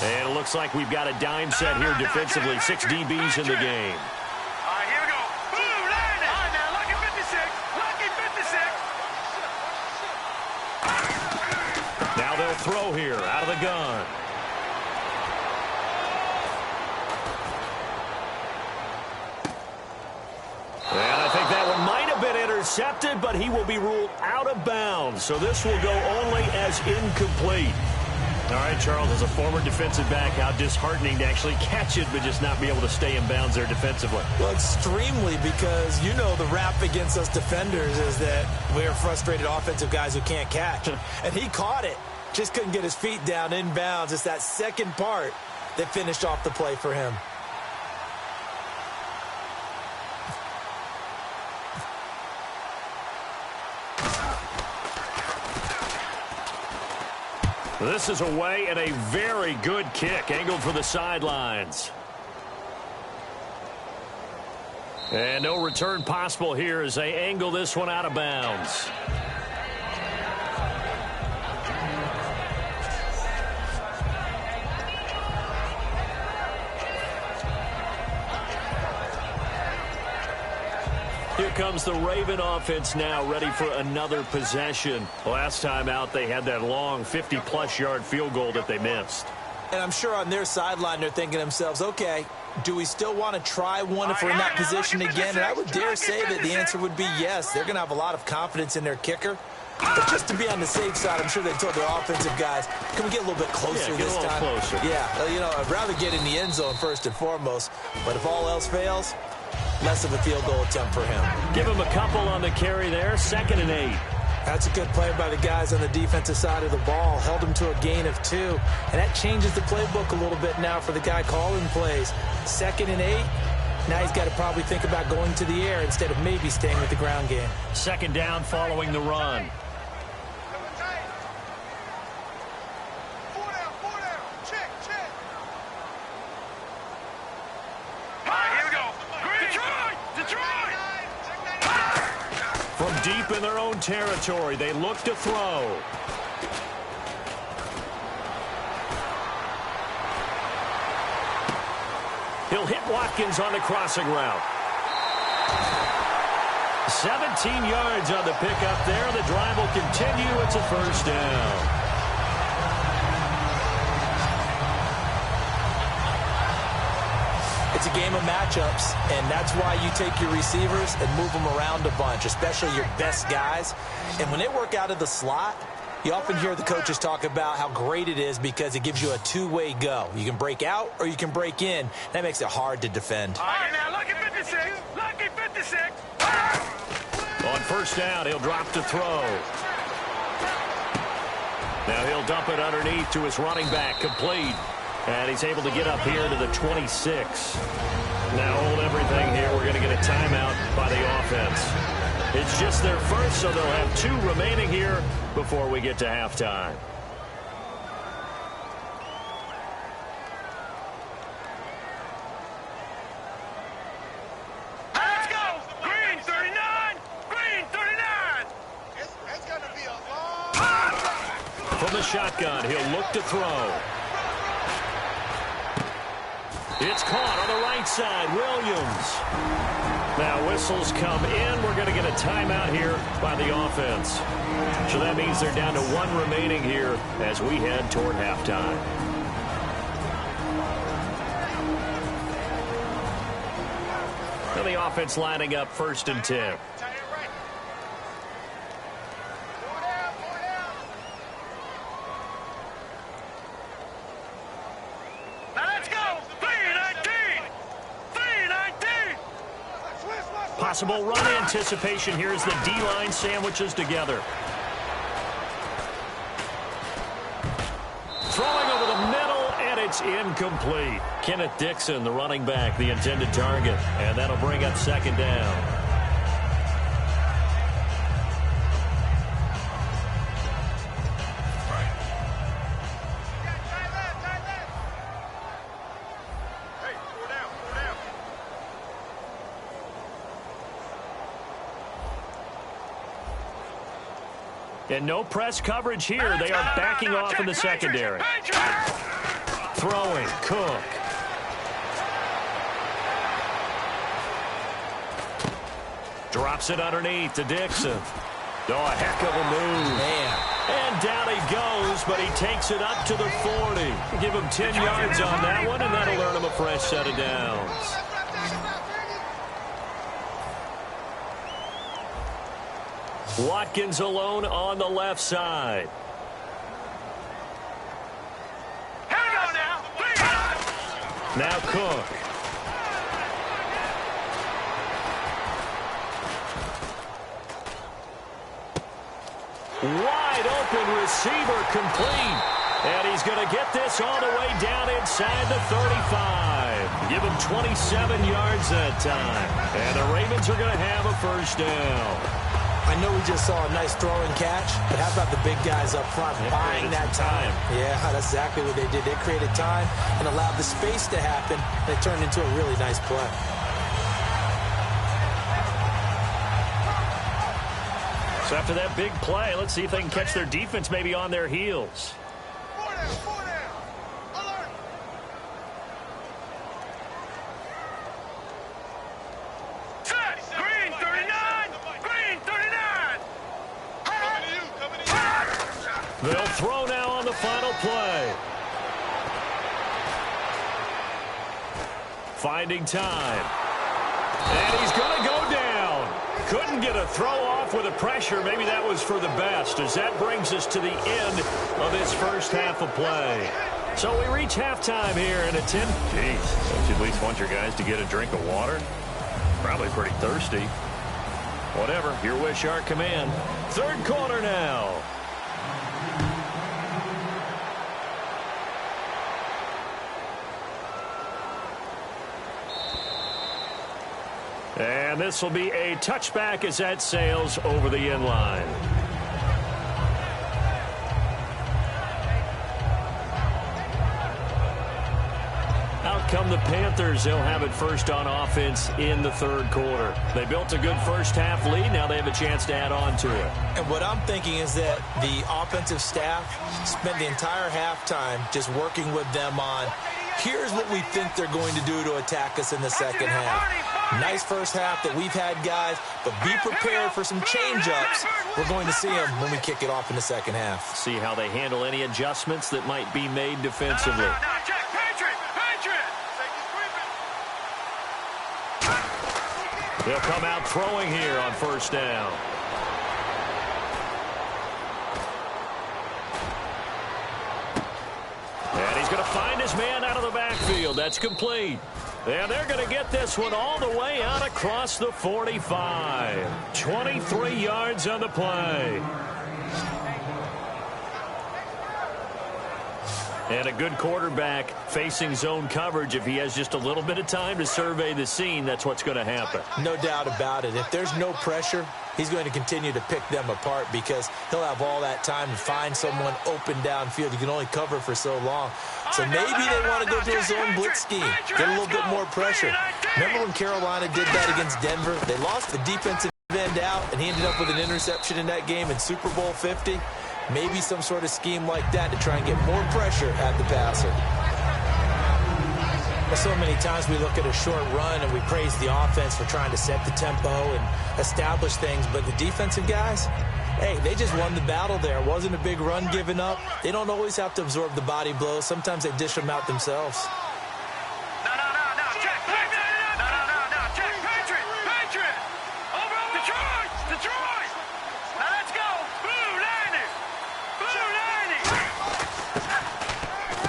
And it looks like we've got a dime set here defensively. 6 DBs in the game. Now they'll throw here out of the gun. And I think that one might have been intercepted, but he will be ruled out of bounds. So this will go only as incomplete. All right, Charles, as a former defensive back, how disheartening to actually catch it, but just not be able to stay in bounds there defensively. Well, extremely, because you know the rap against us defenders is that we're frustrated offensive guys who can't catch. And he caught it, just couldn't get his feet down in bounds. It's that second part that finished off the play for him. This is away and a very good kick, angled for the sidelines. And no return possible here as they angle this one out of bounds. comes the Raven offense now, ready for another possession. Last time out, they had that long 50-plus yard field goal that they missed. And I'm sure on their sideline, they're thinking to themselves, okay, do we still want to try one if we're in that position again? And I would dare say that the answer would be yes. They're going to have a lot of confidence in their kicker. But just to be on the safe side, I'm sure they told their offensive guys, can we get a little bit closer this time? Closer. Yeah, you know, I'd rather get in the end zone first and foremost. But if all else fails, less of a field goal attempt for him. Give him a couple on the carry there, 2nd and 8. That's a good play by the guys on the defensive side of the ball. Held him to a gain of 2. And that changes the playbook a little bit now for the guy calling plays. 2nd and 8. Now he's got to probably think about going to the air instead of maybe staying with the ground game. 2nd down following the run. From deep in their own territory, they look to throw. He'll hit Watkins on the crossing route. 17 yards on the pickup there. The drive will continue. It's a 1st down. It's a game of matchups, and that's why you take your receivers and move them around a bunch, especially your best guys. And when they work out of the slot, you often hear the coaches talk about how great it is because it gives you a two-way go. You can break out or you can break in. That makes it hard to defend. All right, now, lucky 56. Lucky 56. On 1st down, he'll drop to throw. Now he'll dump it underneath to his running back, complete. And he's able to get up here to the 26. Now hold everything here. We're going to get a timeout by the offense. It's just their first, so they'll have 2 remaining here before we get to halftime. Let's go! Green 39! Green 39! It's going to be a long... From the shotgun, he'll look to throw. It's caught on the right side. Williams. Now whistles come in. We're going to get a timeout here by the offense. So that means they're down to 1 remaining here as we head toward halftime. Now the offense lining up 1st and 10. Possible run anticipation. Here's the D-line sandwiches together. Throwing over the middle, and it's incomplete. Kenneth Dixon, the running back, the intended target. And that'll bring up 2nd down. And no press coverage here. They are backing off in the secondary. Throwing, Cook. Drops it underneath to Dixon. Oh, a heck of a move. Man. And down he goes, but he takes it up to the 40. Give him 10 yards on that one, and that'll earn him a fresh set of downs. Watkins alone on the left side. Here we go now. Now Cook. Wide open receiver, complete. And he's going to get this all the way down inside the 35. Give him 27 yards that time. And the Ravens are going to have a 1st down. I know we just saw a nice throw and catch, but how about the big guys up front buying that time? Yeah, that's exactly what they did. They created time and allowed the space to happen, and it turned into a really nice play. So after that big play, let's see if they can catch their defense maybe on their heels. Set! Green 39! They'll throw now on the final play. Finding time. And he's going to go down. Couldn't get a throw off with the pressure. Maybe that was for the best, as that brings us to the end of this first half of play. So we reach halftime here in a 10. Jeez, don't you at least want your guys to get a drink of water? Probably pretty thirsty. Whatever, your wish, our command. Third quarter now. And this will be a touchback as that sails over the end line. Out come the Panthers. They'll have it first on offense in the third quarter. They built a good first half lead. Now they have a chance to add on to it. And what I'm thinking is that the offensive staff spent the entire halftime just working with them on, here's what we think they're going to do to attack us in the second half. Nice first half that we've had, guys, but be prepared for some change-ups. We're going to see them when we kick it off in the second half. See how they handle any adjustments that might be made defensively. They'll come out throwing here on first down. And he's going to find his man out of the backfield. That's complete. And they're going to get this one all the way out across the 45. 23 yards on the play. And a good quarterback facing zone coverage. If he has just a little bit of time to survey the scene, that's what's going to happen. No doubt about it. If there's no pressure, he's going to continue to pick them apart because he'll have all that time to find someone open downfield. You can only cover for so long. So maybe they want to go to a zone blitz scheme, get a little bit more pressure. Remember when Carolina did that against Denver? They lost the defensive end out, and he ended up with an interception in that game in Super Bowl 50. Maybe some sort of scheme like that to try and get more pressure at the passer. Well, so many times we look at a short run and we praise the offense for trying to set the tempo and establish things, but the defensive guys, hey, they just won the battle there. It wasn't a big run given up. They don't always have to absorb the body blows. Sometimes they dish them out themselves.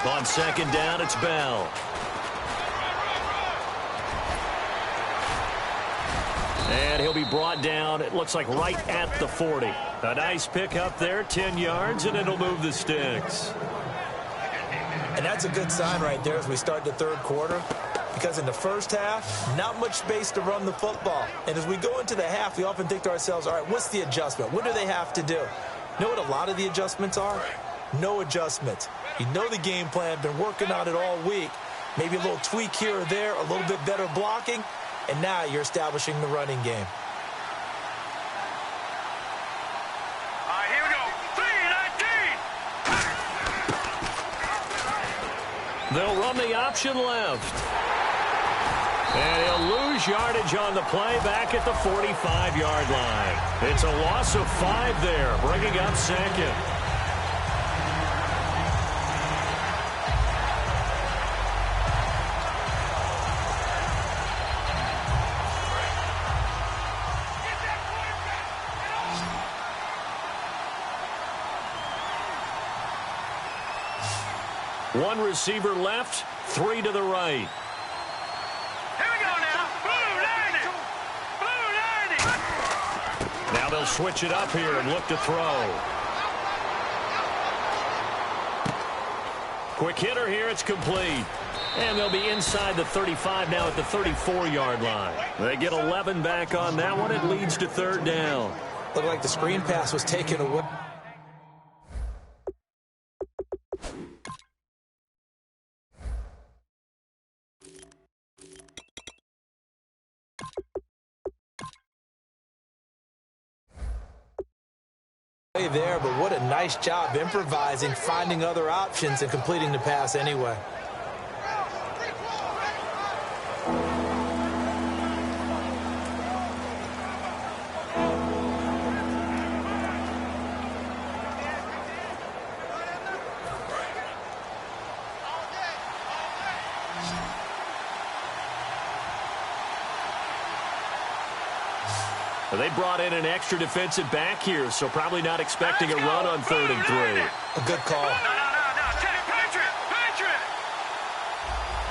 On second down, it's Bell. And he'll be brought down, it looks like right at the 40. A nice pick up there, 10 yards, and it'll move the sticks. And that's a good sign right there as we start the third quarter, because in the first half, not much space to run the football. And as we go into the half, we often think to ourselves, all right, what's the adjustment? What do they have to do? You know what a lot of the adjustments are? No adjustments. You know the game plan, been working on it all week. Maybe a little tweak here or there, a little bit better blocking, and now you're establishing the running game. All right, here we go. 3-19. They'll run the option left. And he'll lose yardage on the play back at the 45-yard line. It's a loss of 5 there, bringing up second. One receiver left, 3 to the right. Here we go now. Blue 90. Blue 90. Now they'll switch it up here and look to throw. Quick hitter here, it's complete. And they'll be inside the 35 now at the 34-yard line. They get 11 back on that one. It leads to third down. Looked like the screen pass was taken away. There, but what a nice job improvising, finding other options, and completing the pass anyway. They brought in an extra defensive back here, so probably not expecting a run on 3rd and 3. A good call. No. Take Patriot.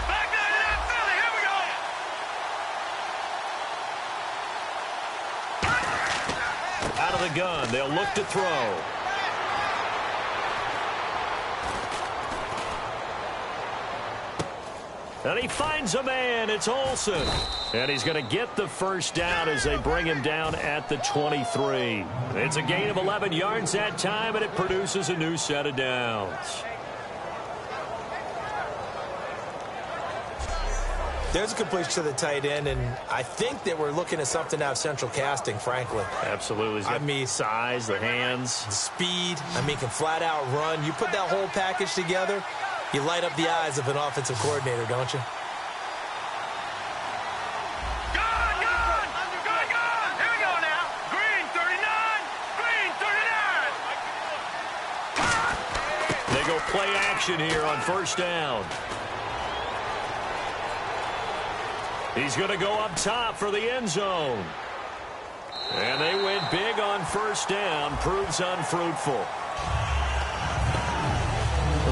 Back there to that Philly. Here we go. Out of the gun, they'll look to throw. And he finds a man. It's Olsen. And he's going to get the first down as they bring him down at the 23. It's a gain of 11 yards that time, and it produces a new set of downs. There's a completion to the tight end, and I think that we're looking at something out of central casting, frankly. Absolutely. I mean, size, the hands. The speed. I mean, can flat out run. You put that whole package together, you light up the eyes of an offensive coordinator, don't you? Gone! Here we go now. Green 39. They go play action here on first down. He's going to go up top for the end zone. And they went big on first down. Proves unfruitful.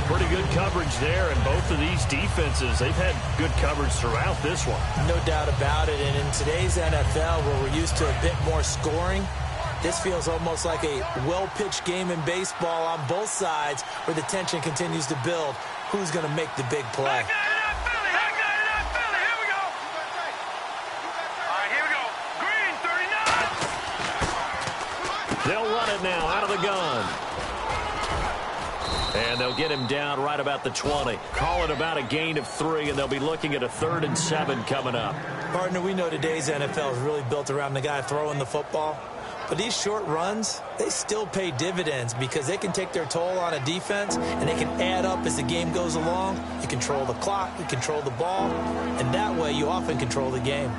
Pretty good coverage there, and both of these defenses, they've had good coverage throughout this one. No doubt about it, and in today's NFL, where we're used to a bit more scoring, this feels almost like a well-pitched game in baseball on both sides, where the tension continues to build. Who's going to make the big play? They'll run it now out of the gun. And they'll get him down right about the 20. Call it about a gain of 3, and they'll be looking at a 3rd and 7 coming up. Partner, we know today's NFL is really built around the guy throwing the football. But these short runs, they still pay dividends because they can take their toll on a defense, and they can add up as the game goes along. You control the clock, you control the ball, and that way you often control the game.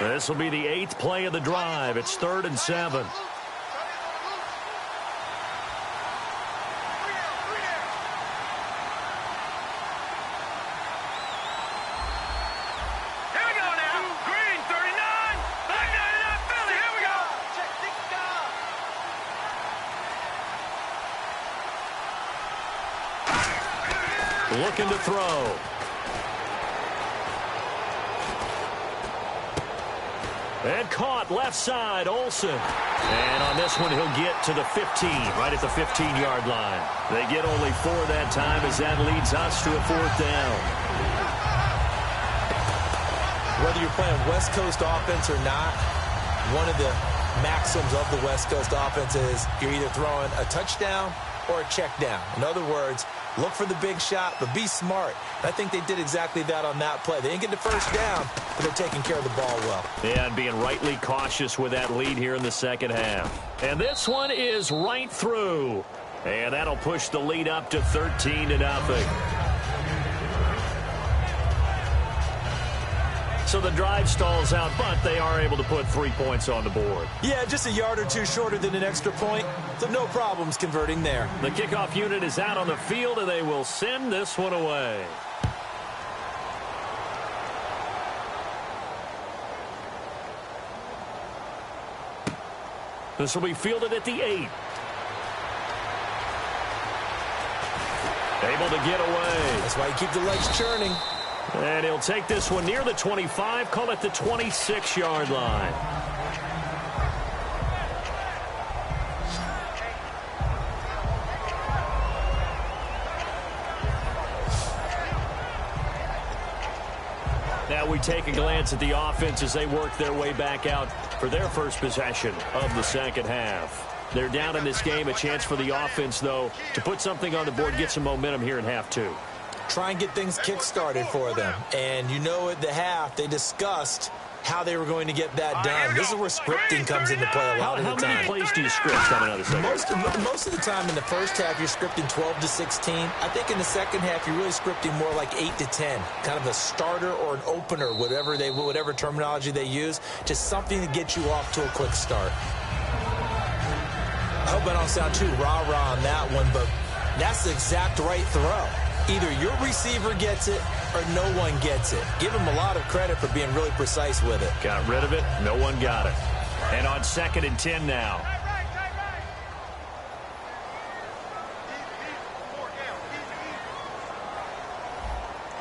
This will be the 8th play of the drive. It's 3rd and 7. Looking to throw. And caught left side, Olsen. And on this one, he'll get to the 15, right at the 15-yard line. They get only 4 that time as that leads us to a 4th down. Whether you're playing West Coast offense or not, one of the maxims of the West Coast offense is you're either throwing a touchdown or a check down. In other words, look for the big shot, but be smart. And I think they did exactly that on that play. They didn't get the first down, but they're taking care of the ball well. Yeah, and being rightly cautious with that lead here in the second half. And this one is right through. And that'll push the lead up to 13-0. So the drive stalls out, but they are able to put 3 points on the board. Yeah, just a yard or two shorter than an extra point, so no problems converting there. The kickoff unit is out on the field, and they will send this one away. This will be fielded at the 8. Able to get away. That's why you keep the legs churning. And he'll take this one near the 25, call it the 26-yard line. Now we take a glance at the offense as they work their way back out for their first possession of the second half. They're down in this game. A chance for the offense, though, to put something on the board, get some momentum here in half 2. Try and get things kick-started for them. And you know at the half, they discussed how they were going to get that done. This is where scripting comes into play a lot of the time. How many plays do you script coming out of the second? Most of the time in the first half, you're scripting 12 to 16. I think in the second half, you're really scripting more like 8 to 10. Kind of a starter or an opener, whatever terminology they use. Just something to get you off to a quick start. I hope I don't sound too rah-rah on that one, but that's the exact right throw. Either your receiver gets it or no one gets it. Give him a lot of credit for being really precise with it. Got rid of it. No one got it. And on 2nd and 10 now.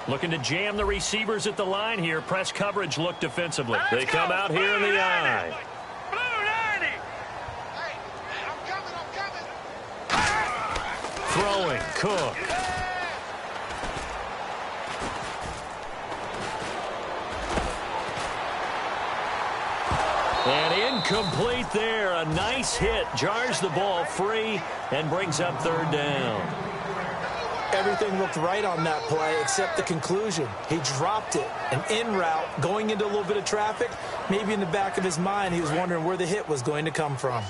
Looking to jam the receivers at the line here. Press coverage look defensively. They come out here in the eye. Throwing, Cook. And incomplete there. A nice hit. Jars the ball free and brings up 3rd down. Everything looked right on that play except the conclusion. He dropped it. An in route going into a little bit of traffic. Maybe in the back of his mind he was wondering where the hit was going to come from.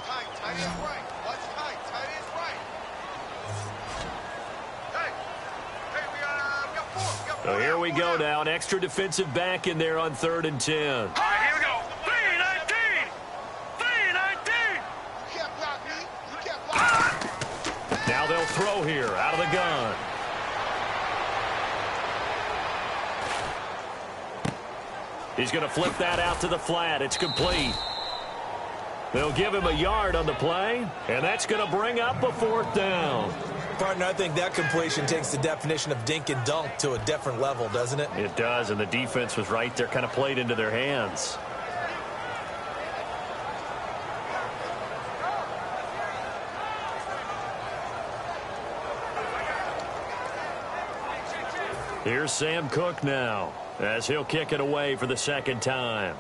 So here we go now. An extra defensive back in there on 3rd and 10. All right, here we go. 3-19. 3-19. Now they'll throw here out of the gun. He's going to flip that out to the flat. It's complete. They'll give him a yard on the play, and that's going to bring up a 4th down. Partner, I think that completion takes the definition of dink and dunk to a different level, doesn't it? It does, and the defense was right there, kind of played into their hands. Here's Sam Cook now, as he'll kick it away for the 2nd time.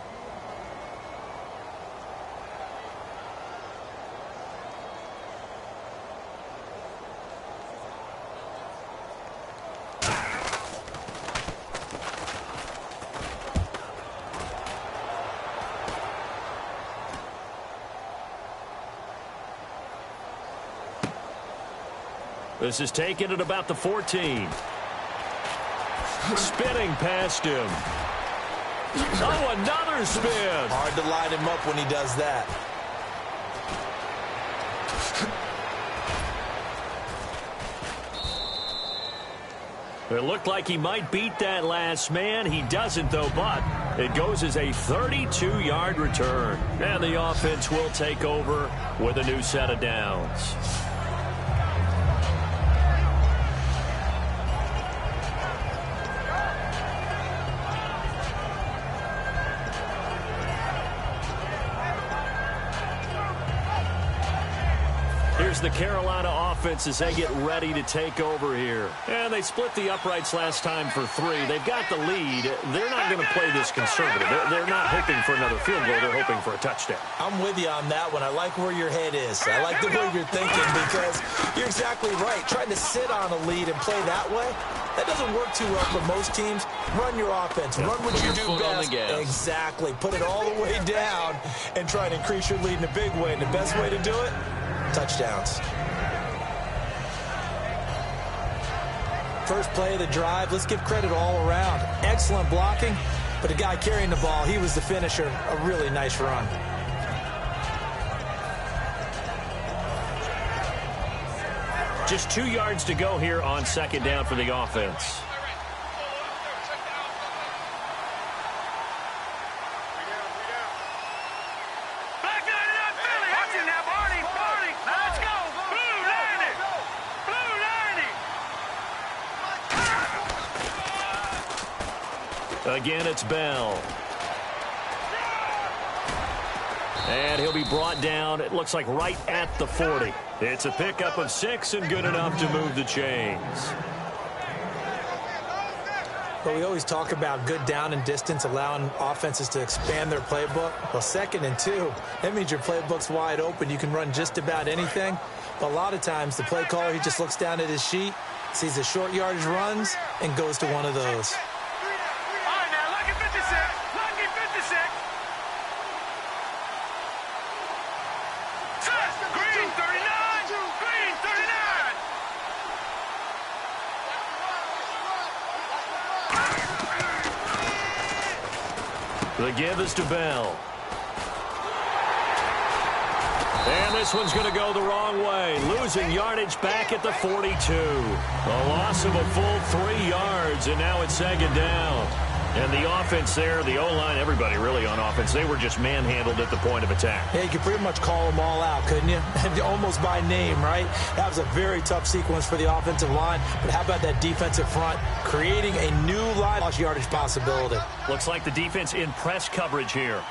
This is taken at about the 14. Spinning past him. Oh, another spin. Hard to line him up when he does that. It looked like he might beat that last man. He doesn't, though, but it goes as a 32-yard return. And the offense will take over with a new set of downs. Here's the Carolina offense as they get ready to take over here. And they split the uprights last time for 3. They've got the lead. They're not going to play this conservative. They're not hoping for another field goal. They're hoping for a touchdown. I'm with you on that one. I like where your head is. I like the way you're thinking because you're exactly right. Trying to sit on a lead and play that way, that doesn't work too well for most teams. Run your offense. Run what you do best. Exactly. Put it all the way down and try to increase your lead in a big way. And the best way to do it, touchdowns. First play of the drive, let's give credit all around. Excellent blocking, but the guy carrying the ball, he was the finisher. A really nice run. Just 2 yards to go here on 2nd down for the offense. Again, it's Bell. And he'll be brought down, it looks like right at the 40. It's a pickup of 6 and good enough to move the chains. But we always talk about good down and distance, allowing offenses to expand their playbook. Well, 2nd and 2, that means your playbook's wide open. You can run just about anything. But a lot of times, the play caller, he just looks down at his sheet, sees the short yardage runs, and goes to one of those. The give is to Bell. And this one's going to go the wrong way. Losing yardage back at the 42. A loss of a full 3 yards, and now it's second down. And the offense there, the O-line, everybody really on offense, they were just manhandled at the point of attack. Yeah, you could pretty much call them all out, couldn't you? Almost by name, right? That was a very tough sequence for the offensive line. But how about that defensive front creating a new line loss yardage possibility? Looks like the defense in press coverage here.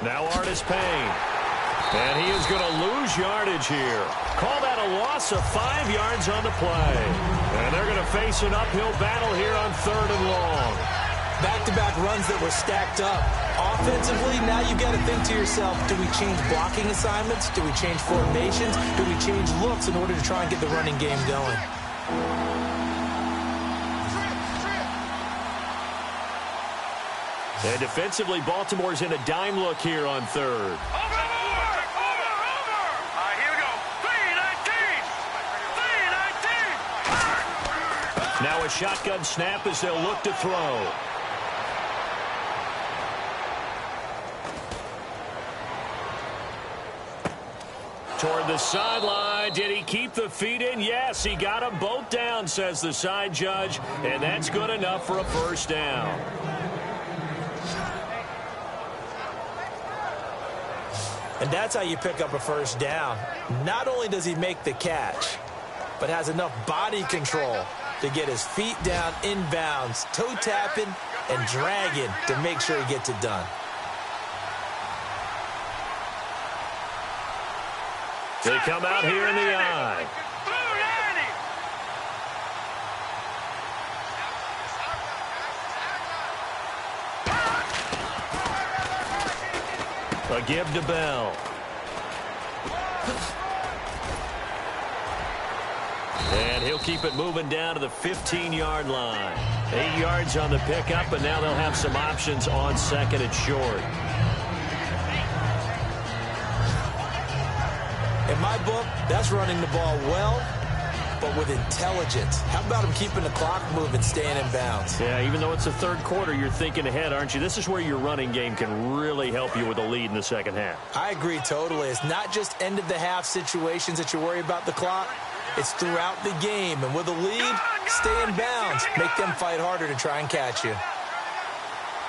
Now Artis Payne. And he is going to lose yardage here. Call that a loss of 5 yards on the play. And they're going to face an uphill battle here on 3rd and long. Back-to-back runs that were stacked up. Offensively, now you've got to think to yourself, do we change blocking assignments? Do we change formations? Do we change looks in order to try and get the running game going? And defensively, Baltimore's in a dime look here on 3rd. Over! Here we go. 3-19! Now a shotgun snap as they'll look to throw. Toward the sideline. Did he keep the feet in? Yes, he got them both down, says the side judge. And that's good enough for a first down. And that's how you pick up a first down. Not only does he make the catch, but has enough body control to get his feet down inbounds, toe tapping and dragging to make sure he gets it done. They come out here in the eye. A give to Bell. And he'll keep it moving down to the 15-yard line. 8 yards on the pickup, and now they'll have some options on 2nd and short. In my book, that's running the ball well, but with intelligence. How about him keeping the clock moving, staying in bounds? Yeah, even though it's the 3rd quarter, you're thinking ahead, aren't you? This is where your running game can really help you with a lead in the 2nd half. I agree totally. It's not just end-of-the-half situations that you worry about the clock. It's throughout the game. And with a lead, stay in bounds. Make them fight harder to try and catch you.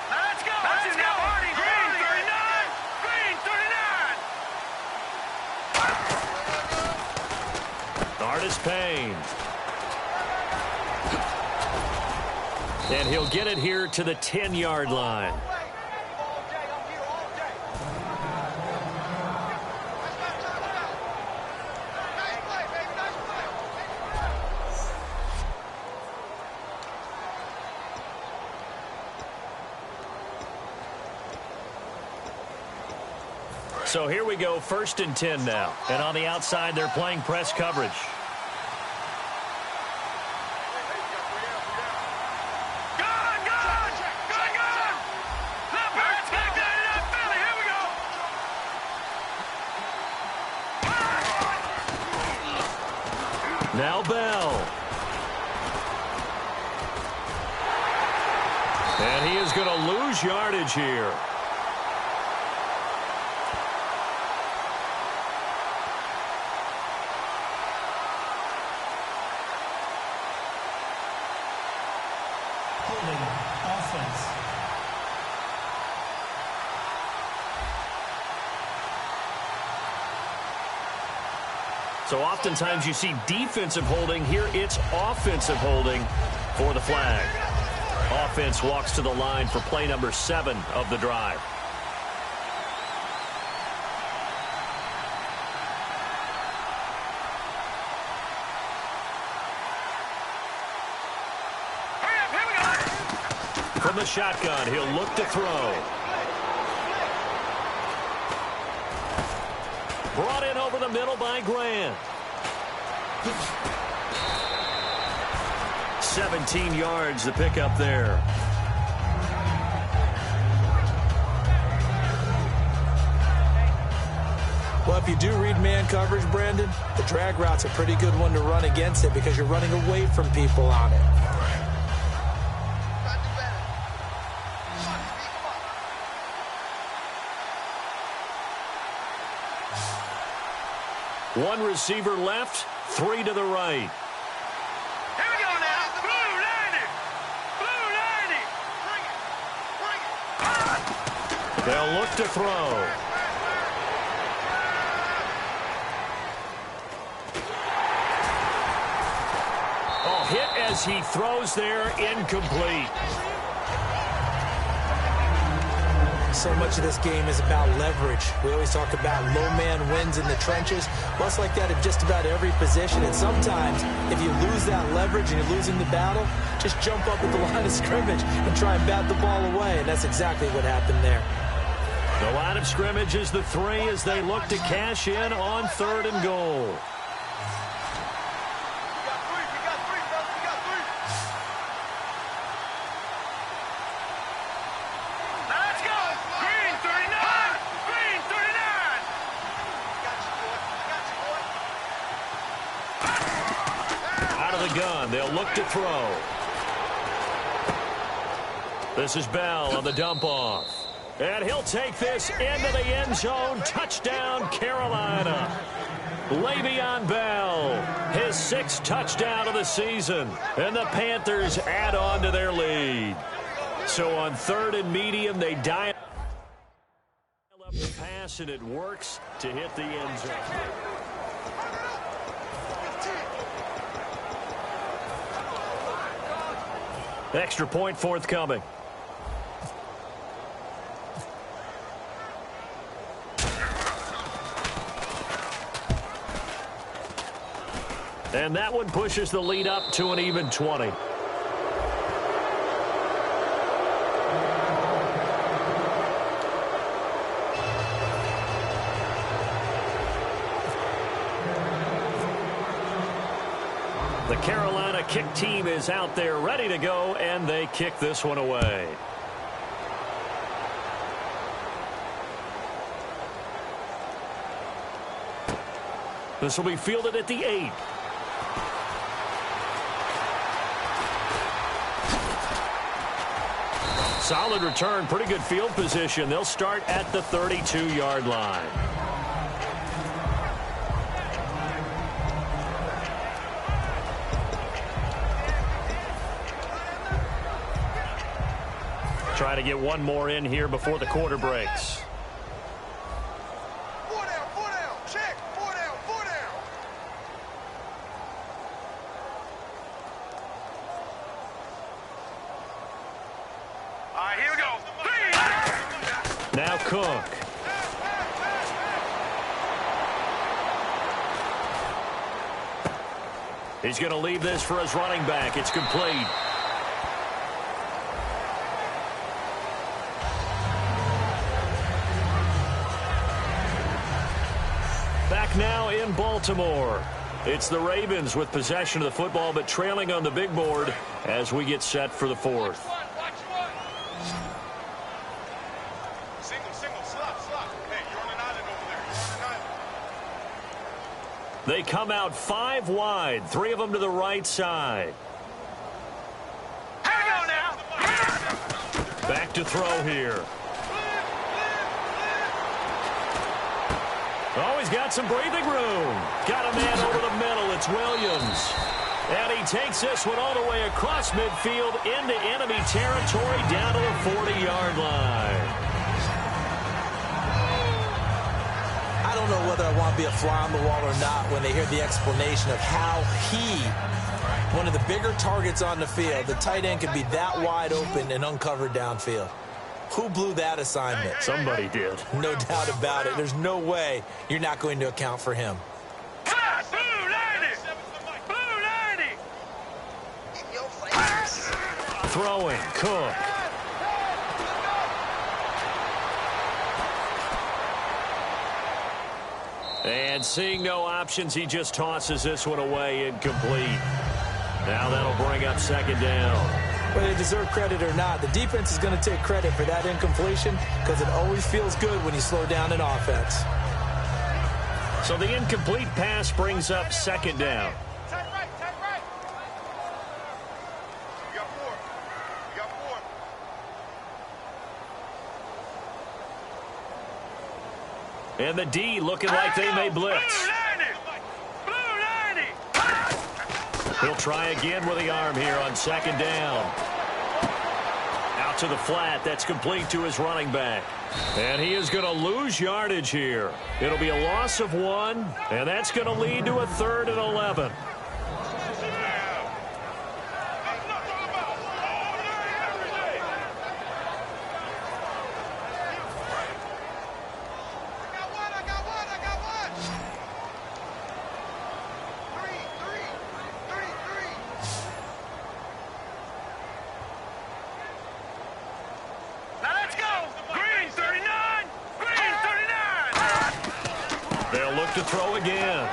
Let's go! Green 39! Artis Payne. And he'll get it here to the 10-yard line. So here we go, 1st and 10 now. And on the outside, they're playing press coverage. Now Bell. And he is going to lose yardage here. Holding offense. So oftentimes you see defensive holding. Here it's offensive holding for the flag. Offense walks to the line for play number 7 of the drive. From the shotgun, he'll look to throw. Brought in over the middle by Grant. 17 yards to pick up there. Well, if you do read man coverage, Brandon, the drag route's a pretty good one to run against it because you're running away from people on it. One receiver left, 3 to the right. Here we go now. Blue 90. Blue 90. Bring it. Bring it. They'll look to throw. Oh, hit as he throws there, incomplete. So much of this game is about leverage. We always talk about low man wins in the trenches. Well, it's like that in just about every position. And sometimes, if you lose that leverage and you're losing the battle, just jump up at the line of scrimmage and try and bat the ball away. And that's exactly what happened there. The line of scrimmage is the 3 as they look to cash in on 3rd and goal. Gun. They'll look to throw. This is Bell on the dump off. And he'll take this into the end zone. Touchdown, Carolina. Le'Veon Bell, his 6th touchdown of the season. And the Panthers add on to their lead. So on 3rd and medium, they dial up the pass, and it works to hit the end zone. Extra point forthcoming. And that one pushes the lead up to an even 20. The Carolina kick team is out there ready to go, and they kick this one away. This will be fielded at the 8. Solid return, pretty good field position. They'll start at the 32-yard line. Try to get one more in here before the quarter breaks. 4 down, check, 4 down, 4 down. All right, here we go. 3. Now Cook. He's going to leave this for his running back. It's complete. Now in Baltimore. It's the Ravens with possession of the football, but trailing on the big board as we get set for the 4th. Single, slot. Hey, you're on an island over there. You're on an island. They come out 5 wide, 3 of them to the right side. Here we go now. Back to throw here. Oh, he's got some breathing room. Got a man over the middle. It's Williams. And he takes this one all the way across midfield into enemy territory down to the 40-yard line. I don't know whether I want to be a fly on the wall or not when they hear the explanation of how he, one of the bigger targets on the field, the tight end could be that wide open and uncovered downfield. Who blew that assignment? Somebody did. No doubt about it. There's no way you're not going to account for him. Blue 90! Blue 90! Throwing, Cook. And seeing no options, he just tosses this one away, incomplete. Now that'll bring up 2nd down. Whether they deserve credit or not, the defense is going to take credit for that incompletion because it always feels good when you slow down an offense. So the incomplete pass brings up second down. Tight right, tight right. We got four. We got four. And the D looking like they may blitz. Blue 90. He'll try again with the arm here on second down. Out to the flat. That's complete to his running back. And he is going to lose yardage here. It'll be a loss of 1, and that's going to lead to a 3rd and 11. To throw again.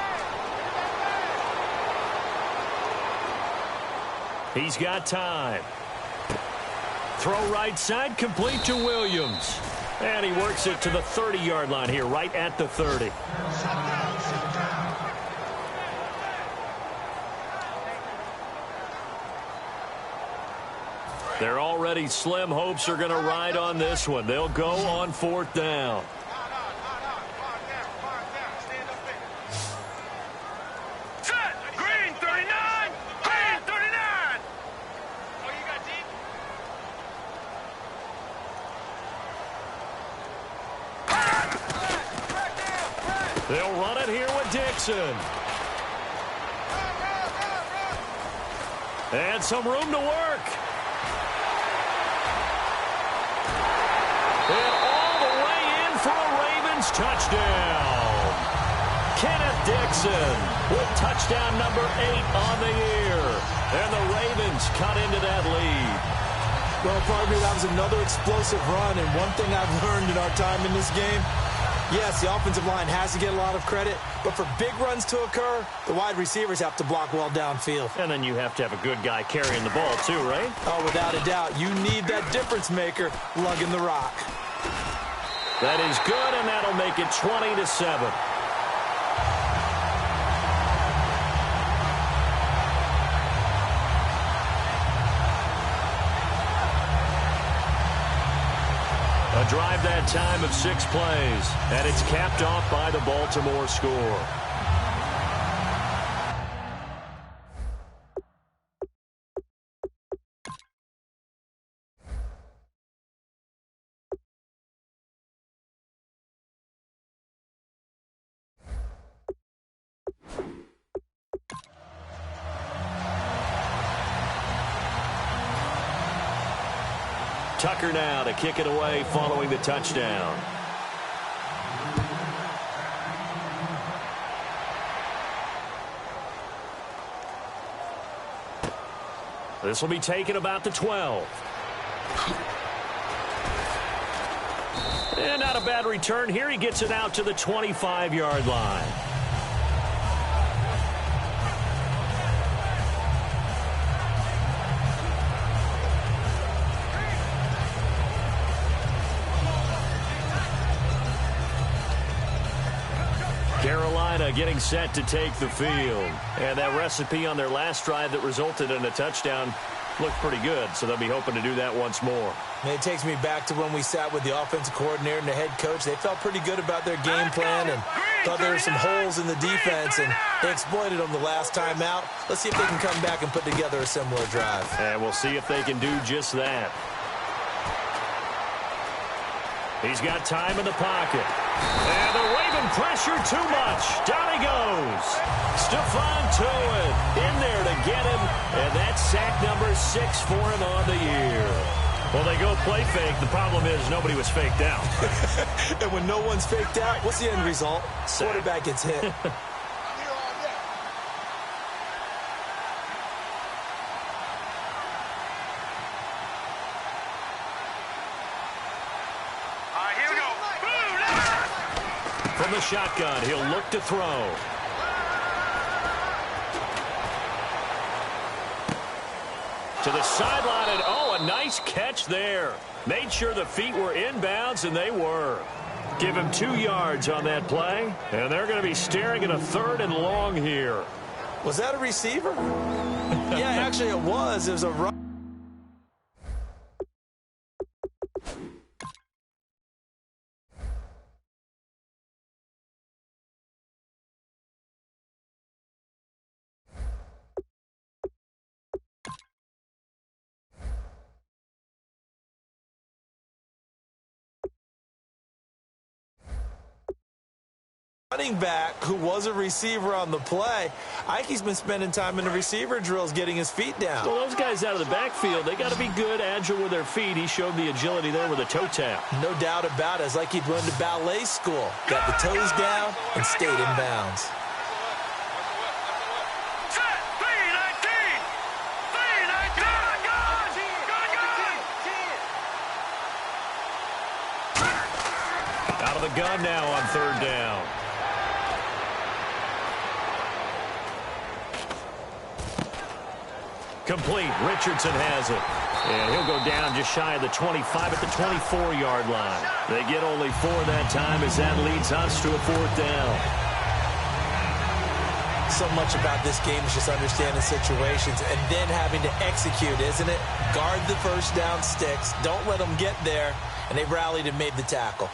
He's got time. Throw right side, complete to Williams. And he works it to the 30-yard line here, right at the 30. They're already slim hopes are going to ride on this one. They'll go on 4th down. They'll run it here with Dixon. And some room to work. And all the way in for a Ravens touchdown. Kenneth Dixon with touchdown number 8 on the year. And the Ravens cut into that lead. Well, partner, that was another explosive run. And one thing I've learned in our time in this game, yes, the offensive line has to get a lot of credit, but for big runs to occur, the wide receivers have to block well downfield. And then you have to have a good guy carrying the ball too, right? Oh, without a doubt. You need that difference maker lugging the rock. That is good, and that'll make it 20-7. A drive that time of 6 plays, and it's capped off by the Baltimore score. Tucker now to kick it away following the touchdown. This will be taken about the 12. And not a bad return here. He gets it out to the 25-yard line. Carolina getting set to take the field. And that recipe on their last drive that resulted in a touchdown looked pretty good, so they'll be hoping to do that once more. It takes me back to when we sat with the offensive coordinator and the head coach. They felt pretty good about their game plan and thought there were some holes in the defense, and they exploited them the last time out. Let's see if they can come back and put together a similar drive. And we'll see if they can do just that. He's got time in the pocket. And the Raven pressure too much. Down he goes. Stephon Tuitt in there to get him. And that's sack number 6 for him on the year. Well, they go play fake. The problem is nobody was faked out. And when no one's faked out, what's the end result? Sack. Quarterback gets hit. From the shotgun, he'll look to throw. To the sideline, and oh, a nice catch there. Made sure the feet were inbounds, and they were. Give him 2 yards on that play, and they're going to be staring at a 3rd and long here. Was that a receiver? Yeah, actually it was. It was a run. Running back who was a receiver on the play. Ike's been spending time in the receiver drills getting his feet down. Well, those guys out of the backfield, they got to be good, agile with their feet. He showed the agility there with a toe tap. No doubt about it. It's like he'd run to ballet school. Got the toes down and stayed in bounds. Out of the gun now on 3rd down. Complete. Richardson has it. And he'll go down just shy of the 25 at the 24-yard line. They get only 4 that time as that leads us to a 4th down. So much about this game is just understanding situations and then having to execute, isn't it? Guard the first down sticks. Don't let them get there. And they rallied and made the tackle.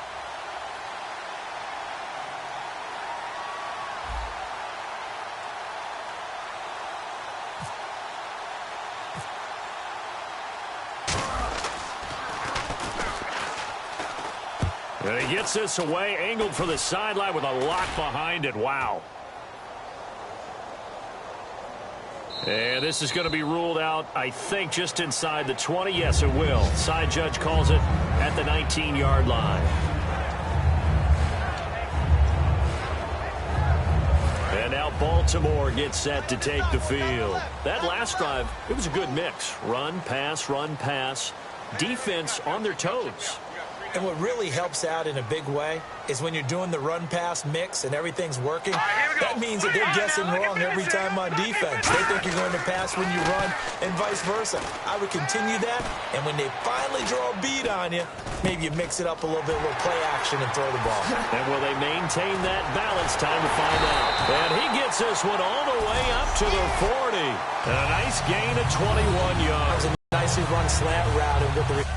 And he gets this away, angled for the sideline with a lot behind it. Wow. And this is going to be ruled out, I think, just inside the 20. Yes, it will. Side judge calls it at the 19-yard line. And now Baltimore gets set to take the field. That last drive, it was a good mix. Run, pass, defense on their toes. And what really helps out in a big way is when you're doing the run-pass mix and everything's working, that means that they're guessing wrong every time on defense. They think you're going to pass when you run and vice versa. I would continue that, and when they finally draw a bead on you, maybe you mix it up a little bit, a little play action and throw the ball. And will they maintain that balance? Time to find out. And he gets this one all the way up to the 40. And a nice gain of 21 yards. That was a nicely run slant route, and what the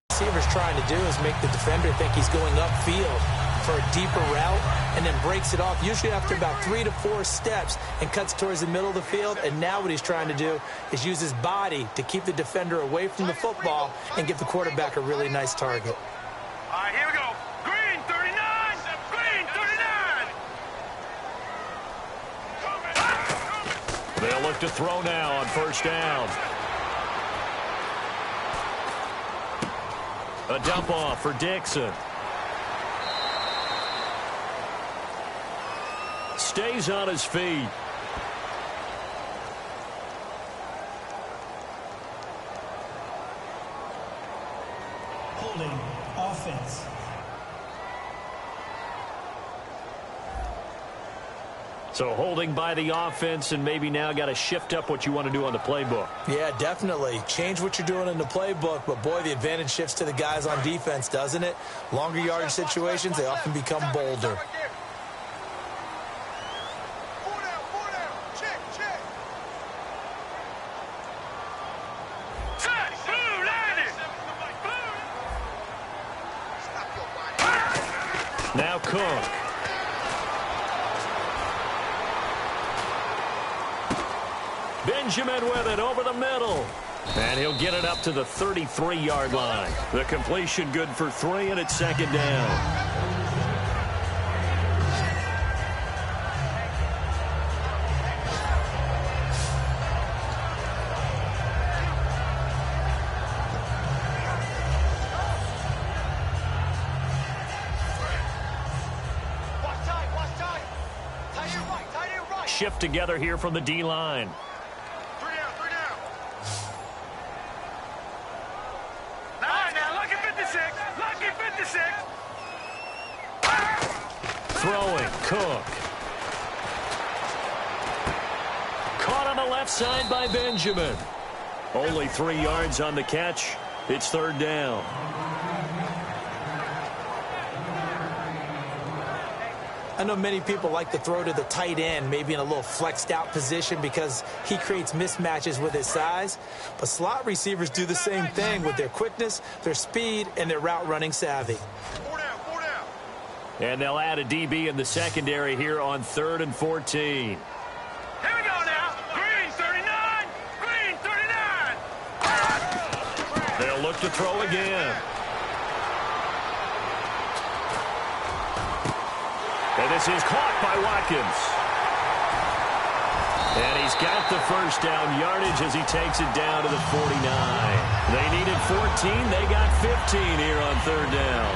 receiver's trying to do is make the defender think he's going upfield for a deeper route and then breaks it off, usually after about 3 to 4 steps, and cuts towards the middle of the field. And now what he's trying to do is use his body to keep the defender away from the football and give the quarterback a really nice target. All right, here we go. Green 39. Green 39. They'll look to throw now on 1st down. A dump off for Dixon. Stays on his feet. Holding offense. So holding by the offense, and maybe now got to shift up what you want to do on the playbook. Yeah, definitely. Change what you're doing in the playbook, but boy, the advantage shifts to the guys on defense, doesn't it? Longer yardage situations, they often become bolder. Now Cook. Benjamin with it over the middle. And he'll get it up to the 33-yard line. The completion good for 3, and it's 2nd down. Shift together here from the D-line. 3 down. Now, lucky 56. Lucky 56. Throwing, Cook. Caught on the left side by Benjamin. Only 3 yards on the catch. It's 3rd down. I know many people like to throw to the tight end, maybe in a little flexed out position because he creates mismatches with his size. But slot receivers do the same thing with their quickness, their speed, and their route running savvy. And they'll add a DB in the secondary here on 3rd and 14. Here we go now. Green 39. Green 39. They'll look to throw again. And this is caught by Watkins. And he's got the first down yardage as he takes it down to the 49. They needed 14. They got 15 here on 3rd down.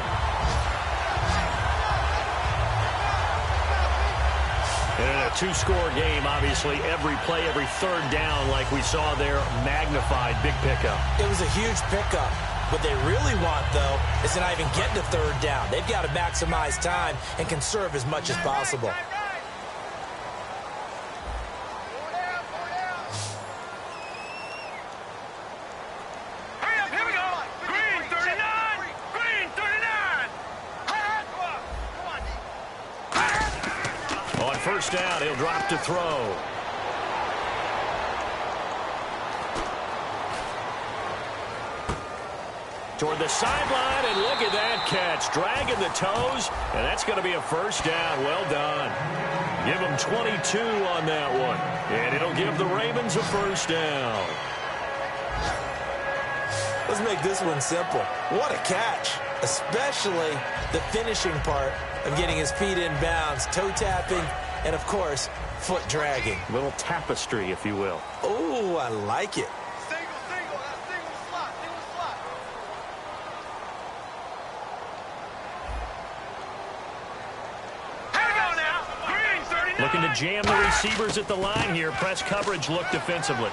And in a two-score game, obviously, every play, every 3rd down, like we saw there, magnified. Big pickup. It was a huge pickup. What they really want, though, is to not even get to 3rd down. They've got to maximize time and conserve as much as possible. Hurry up, here we go. Green 39. Green 39. On 1st down, he'll drop to throw. Toward the sideline, and look at that catch. Dragging the toes, and that's going to be a 1st down. Well done. Give them 22 on that one, and it'll give the Ravens a 1st down. Let's make this one simple. What a catch, especially the finishing part of getting his feet in bounds, toe tapping, and, of course, foot dragging. A little tapestry, if you will. Oh, I like it. Looking to jam the receivers at the line here. Press coverage look defensively.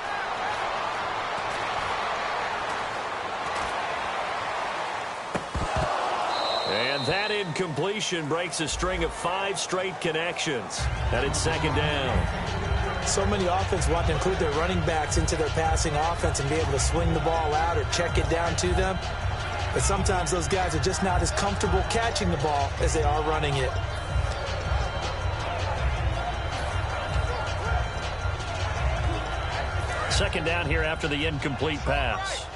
And that incompletion breaks a string of 5 straight connections. That is 2nd down. So many offenses want to include their running backs into their passing offense and be able to swing the ball out or check it down to them. But sometimes those guys are just not as comfortable catching the ball as they are running it. Second down here after the incomplete pass.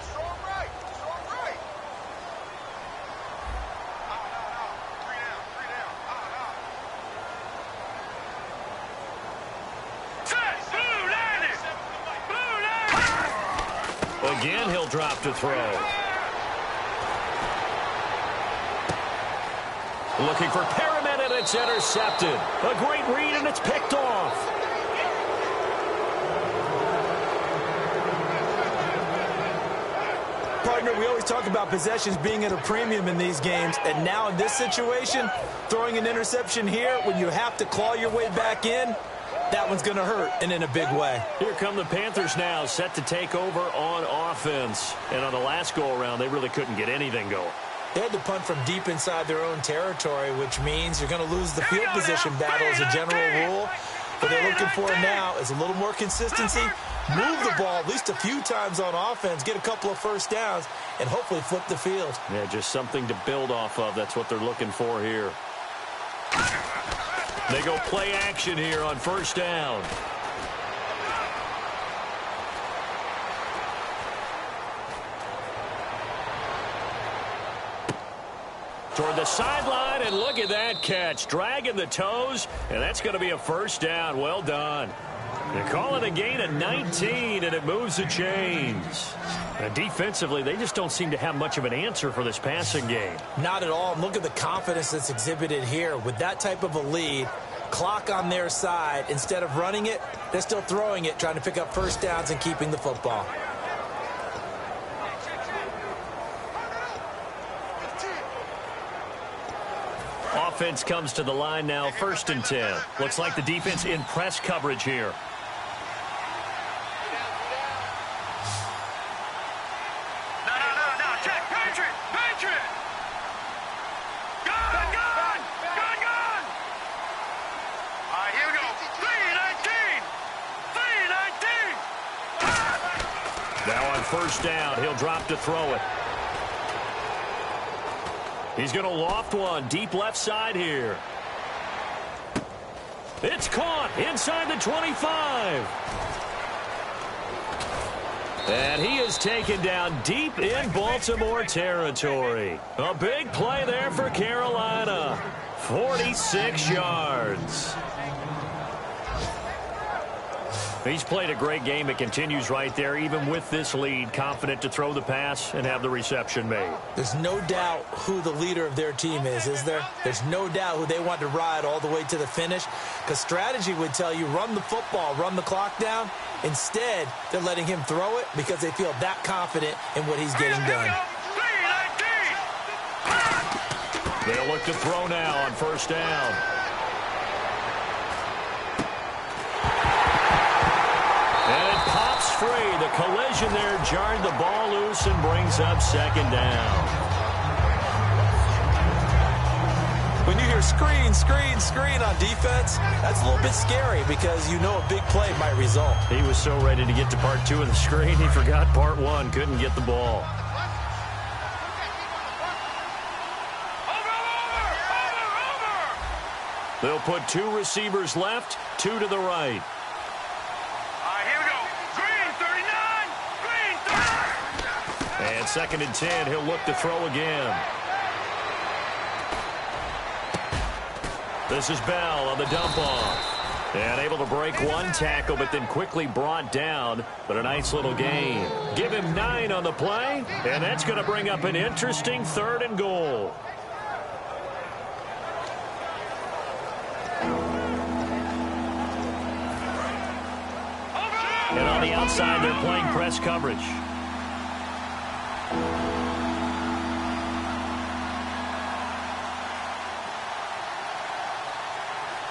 Again, he'll drop to throw. Looking for Perriman, and it's intercepted. A great read, and it's picked off. Partner, we always talk about possessions being at a premium in these games, and now in this situation, throwing an interception here when you have to claw your way back in, that one's going to hurt, and in a big way. Here come the Panthers now, set to take over on offense. And on the last go-around, they really couldn't get anything going. They had to punt from deep inside their own territory, which means you're going to lose the field position battle as a general rule. What they're looking for now is a little more consistency, move the ball at least a few times on offense, get a couple of 1st downs, and hopefully flip the field. Yeah, just something to build off of. That's what they're looking for here. They go play action here on 1st down. Toward the sideline, and look at that catch. Dragging the toes, and that's going to be a 1st down. Well done. They call it a gain of 19, and it moves the chains. And defensively, they just don't seem to have much of an answer for this passing game. Not at all. Look at the confidence that's exhibited here. With that type of a lead, clock on their side, instead of running it, they're still throwing it, trying to pick up 1st downs and keeping the football. Offense comes to the line now, 1st and 10. Looks like the defense in press coverage here. No, check, Patriot! Gun! All right, here we go. 3-19! Now on 1st down, he'll drop to throw it. He's going to loft one deep left side here. It's caught inside the 25. And he is taken down deep in Baltimore territory. A big play there for Carolina. 46 yards. He's played a great game. It continues right there, even with this lead, confident to throw the pass and have the reception made. There's no doubt who the leader of their team is there? There's no doubt who they want to ride all the way to the finish, because strategy would tell you run the football, run the clock down. Instead, they're letting him throw it because they feel that confident in what he's getting done. They'll look to throw now on first down. And it pops free. The collision there jarred the ball loose and brings up second down. When you hear screen, screen, screen on defense, that's a little bit scary because you know a big play might result. He was so ready to get to part two of the screen, he forgot part one, couldn't get the ball. They'll put two receivers left, two to the right. Here we go. Green, 39. Green, 39. And 2nd and 10, he'll look to throw again. This is Bell on the dump off. And able to break one tackle, but then quickly brought down. But a nice little gain. Give him 9 on the play, and that's going to bring up an interesting 3rd and goal. And on the outside, they're playing press coverage.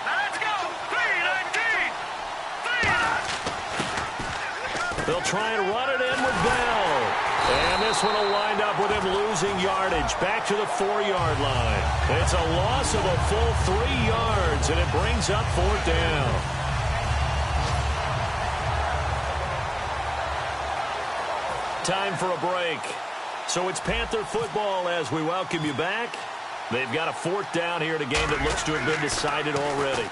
Let's go. 3-19. They'll try and run it in with Bell. And this one will wind up with him losing yardage back to the 4-yard line. It's a loss of a full 3 yards, and it brings up 4th down. Time for a break. So it's Panther football as we welcome you back. They've got a 4th down here in a game that looks to have been decided already.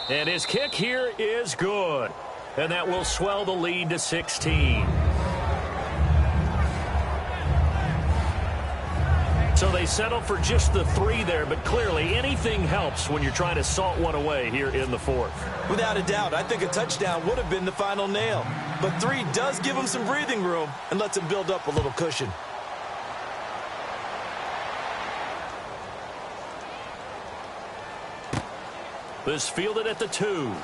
And his kick here is good. And that will swell the lead to 16. So they settle for just the 3 there, but clearly anything helps when you're trying to salt one away here in the 4th. Without a doubt, I think a touchdown would have been the final nail. But 3 does give him some breathing room and lets him build up a little cushion. This fielded at the 2.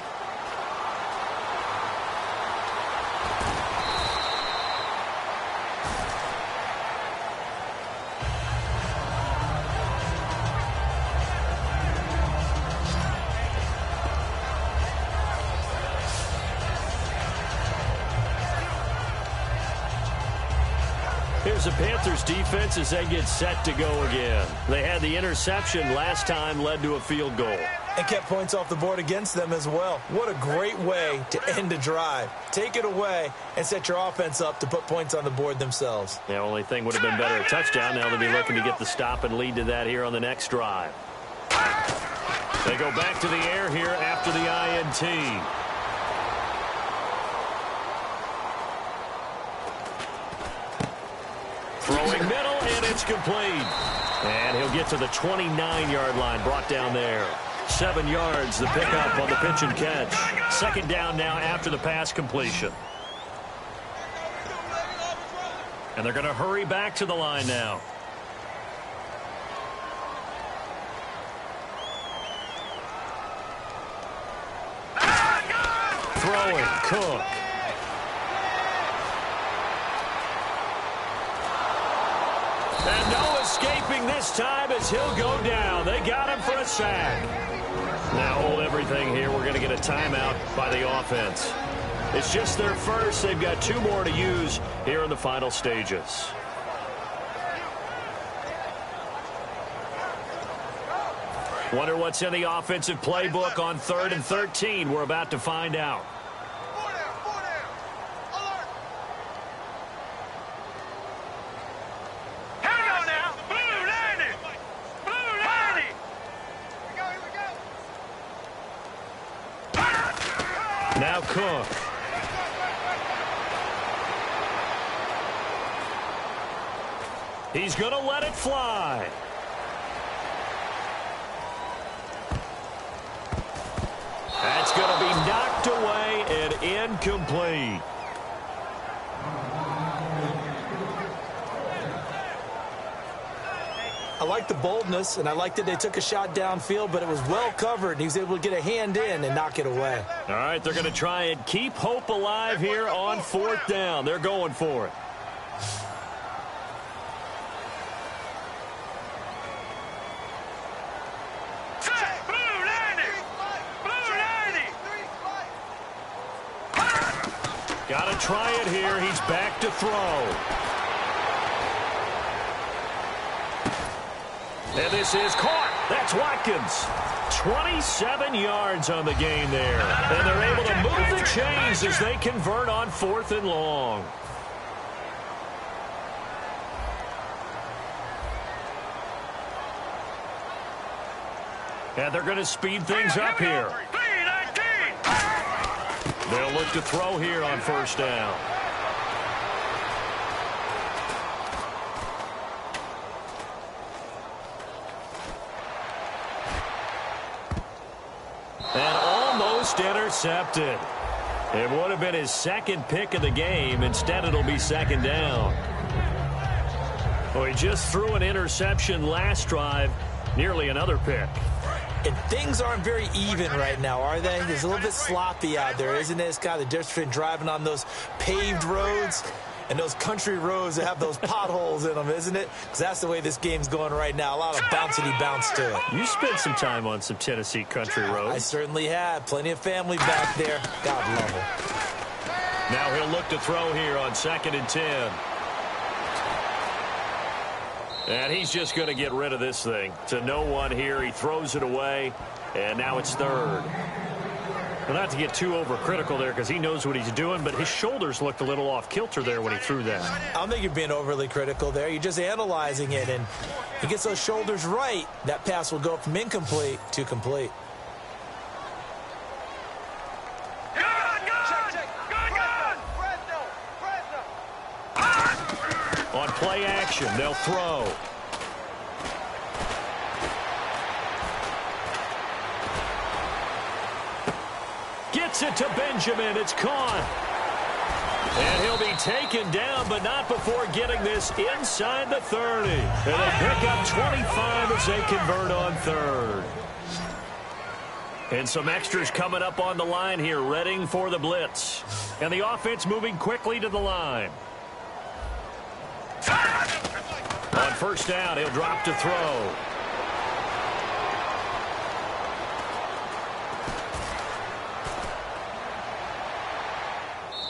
Here's the Panthers defense as they get set to go again. They had the interception last time, led to a field goal. And kept points off the board against them as well. What a great way to end a drive. Take it away and set your offense up to put points on the board themselves. The only thing would have been better, a touchdown. Now they'll be looking to get the stop and lead to that here on the next drive. They go back to the air here after the INT. Throwing middle, and it's complete. And he'll get to the 29-yard line, brought down there. 7 yards, the pickup on the pitch and catch. 2nd down now after the pass completion. And they're going to hurry back to the line now. Throwing, Cook. And no escaping this time as he'll go down. They got him for a sack. Now hold everything here. We're going to get a timeout by the offense. It's just their first. They've got 2 more to use here in the final stages. Wonder what's in the offensive playbook on 3rd and 13. We're about to find out. Now Cook. He's going to let it fly. That's going to be knocked away and incomplete. I like the boldness, and I like that they took a shot downfield, but it was well covered, and he was able to get a hand in and knock it away. All right, they're going to try and keep hope alive here on 4th down. They're going for it. Got to try it here. He's back to throw. And this is caught. That's Watkins. 27 yards on the game there. And they're able to move the chains as they convert on 4th and long. And they're going to speed things up here. They'll look to throw here on 1st down. And almost intercepted. It would have been his 2nd pick of the game. Instead, it'll be 2nd down. Well, he just threw an interception last drive. Nearly another pick. And things aren't very even right now, are they? It's a little bit sloppy out there, isn't it? It's kind of the difference between driving on those paved roads and those country roads that have those potholes in them, isn't it? Because that's the way this game's going right now. A lot of bouncy bounce to it. You spent some time on some Tennessee country roads. I certainly have. Plenty of family back there. God love them. Now he'll look to throw here on 2nd and 10. And he's just going to get rid of this thing. To no one here. He throws it away. And now it's 3rd. Well, not to get too overcritical there because he knows what he's doing, but his shoulders looked a little off kilter there when he threw that. I don't think you're being overly critical there. You're just analyzing it, and he gets those shoulders right. That pass will go from incomplete to complete. On play action, they'll throw. Gets it to Benjamin. It's caught. And he'll be taken down, but not before getting this inside the 30. And they pick up 25 as they convert on 3rd. And some extras coming up on the line here, readying for the blitz. And the offense moving quickly to the line. On 1st down, he'll drop to throw.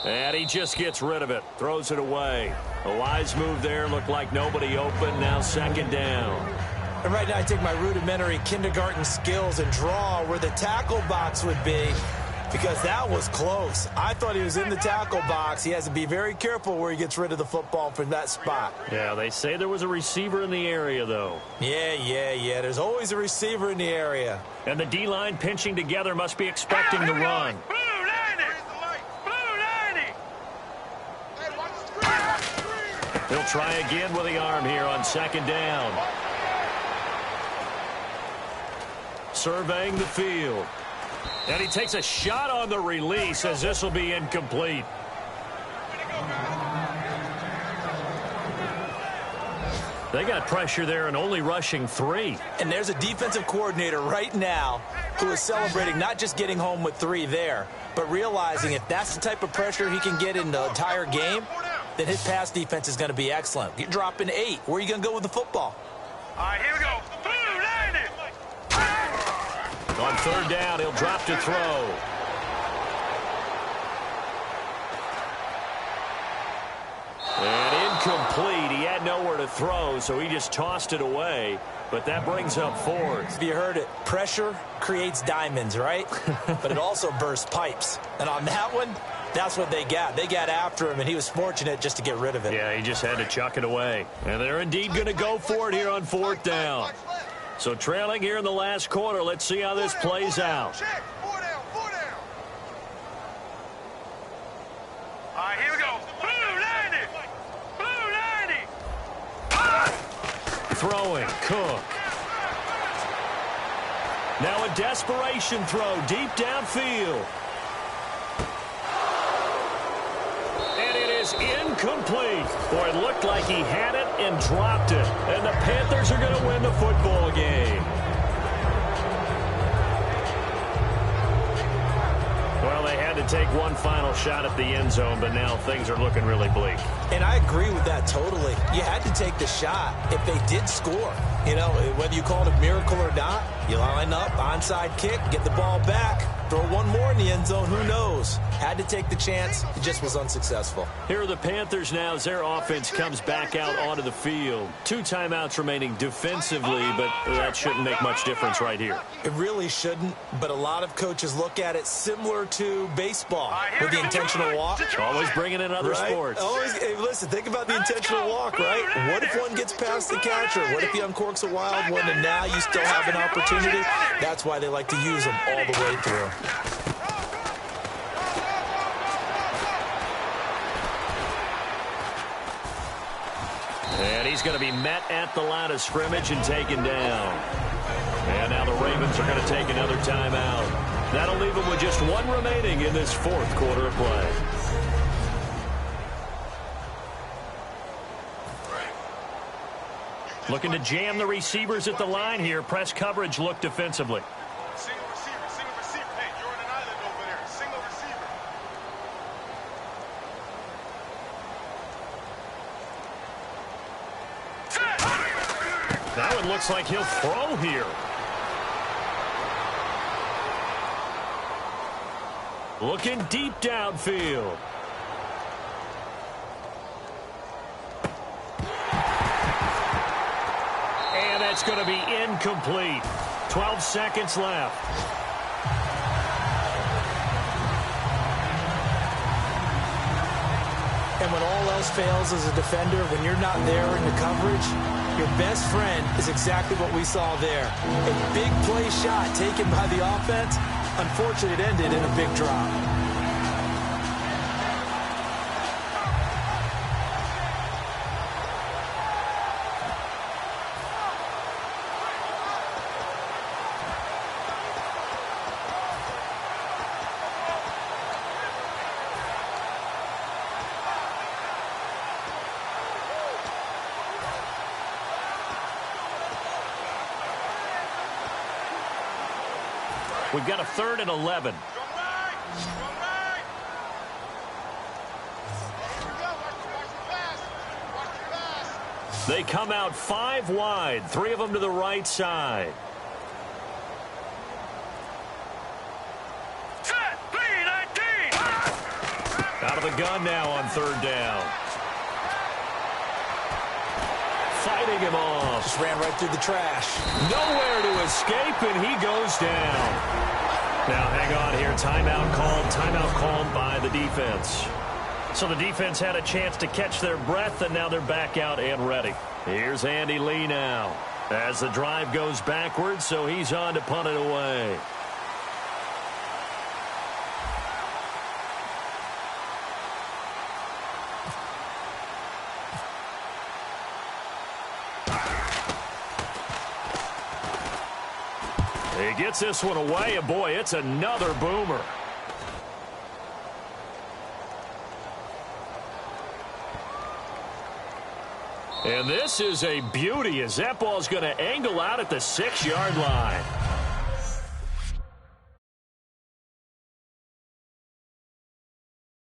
And he just gets rid of it. Throws it away. A wise move there. Looked like nobody open. Now 2nd down. And right now I take my rudimentary kindergarten skills and draw where the tackle box would be, because that was close. I thought he was in the tackle box. He has to be very careful where he gets rid of the football from that spot. Yeah, they say there was a receiver in the area, though. Yeah. There's always a receiver in the area. And the D-line pinching together must be expecting the run. He'll try again with the arm here on 2nd down. Surveying the field. And he takes a shot on the release as this will be incomplete. They got pressure there and only rushing 3. And there's a defensive coordinator right now who is celebrating not just getting home with 3 there, but realizing if that's the type of pressure he can get in the entire game, then his pass defense is going to be excellent. You're dropping 8. Where are you going to go with the football? All right, here we go. On 3rd down, he'll drop to throw. And incomplete. He had nowhere to throw, so he just tossed it away. But that brings up 4th. You heard it. Pressure creates diamonds, right? But it also bursts pipes. And on that one, that's what they got. They got after him, and he was fortunate just to get rid of it. Yeah, he just had to chuck it away. And they're indeed going to go for it here on 4th down. So trailing here in the last quarter. Let's see how this plays out. right, here we go. Blue 90. Blue 90. Throwing, Cook. Now a desperation throw deep downfield. And it is incomplete. Boy, it looked like he had it and dropped it. And the Panthers are going to win the football game. Well, they had to take one final shot at the end zone, but now things are looking really bleak. And I agree with that totally. You had to take the shot if they did score. You know, whether you call it a miracle or not, you line up, onside kick, get the ball back, throw one more in the end zone, who knows? Had to take the chance. It just was unsuccessful. Here are the Panthers now as their offense comes back out onto the field. 2 timeouts remaining defensively, but that shouldn't make much difference right here. It really shouldn't, but a lot of coaches look at it similar to baseball with the intentional walk. Always bringing in other sports. Always, hey, listen, think about the intentional walk, right? What if one gets past the catcher? What if he uncorks a wild one and now you still have an opportunity? That's why they like to use them all the way through. And he's going to be met at the line of scrimmage and taken down. And now the Ravens are going to take another timeout. That'll leave them with just 1 remaining in this 4th quarter of play. Looking to jam the receivers at the line here. Press coverage look defensively. Single receiver, single receiver. Hey, you're on an island over there. Single receiver. Now it looks like he'll throw here. Looking deep downfield. And that's going to be incomplete. 12 seconds left. And when all else fails as a defender, when you're not there in the coverage, your best friend is exactly what we saw there. A big play shot taken by the offense. Unfortunately, it ended in a big drop. We've got a 3rd and 11. They come out 5 wide, 3 of them to the right side. Set, 3-19. Out of the gun now on 3rd down. Fighting him off. Just ran right through the trash. Nowhere to escape, and he goes down. Now, hang on here. Timeout called by the defense. So the defense had a chance to catch their breath, and now they're back out and ready. Here's Andy Lee now as the drive goes backwards, so he's on to punt it away. He gets this one away, and boy, it's another boomer. And this is a beauty as that ball's going to angle out at the 6-yard line.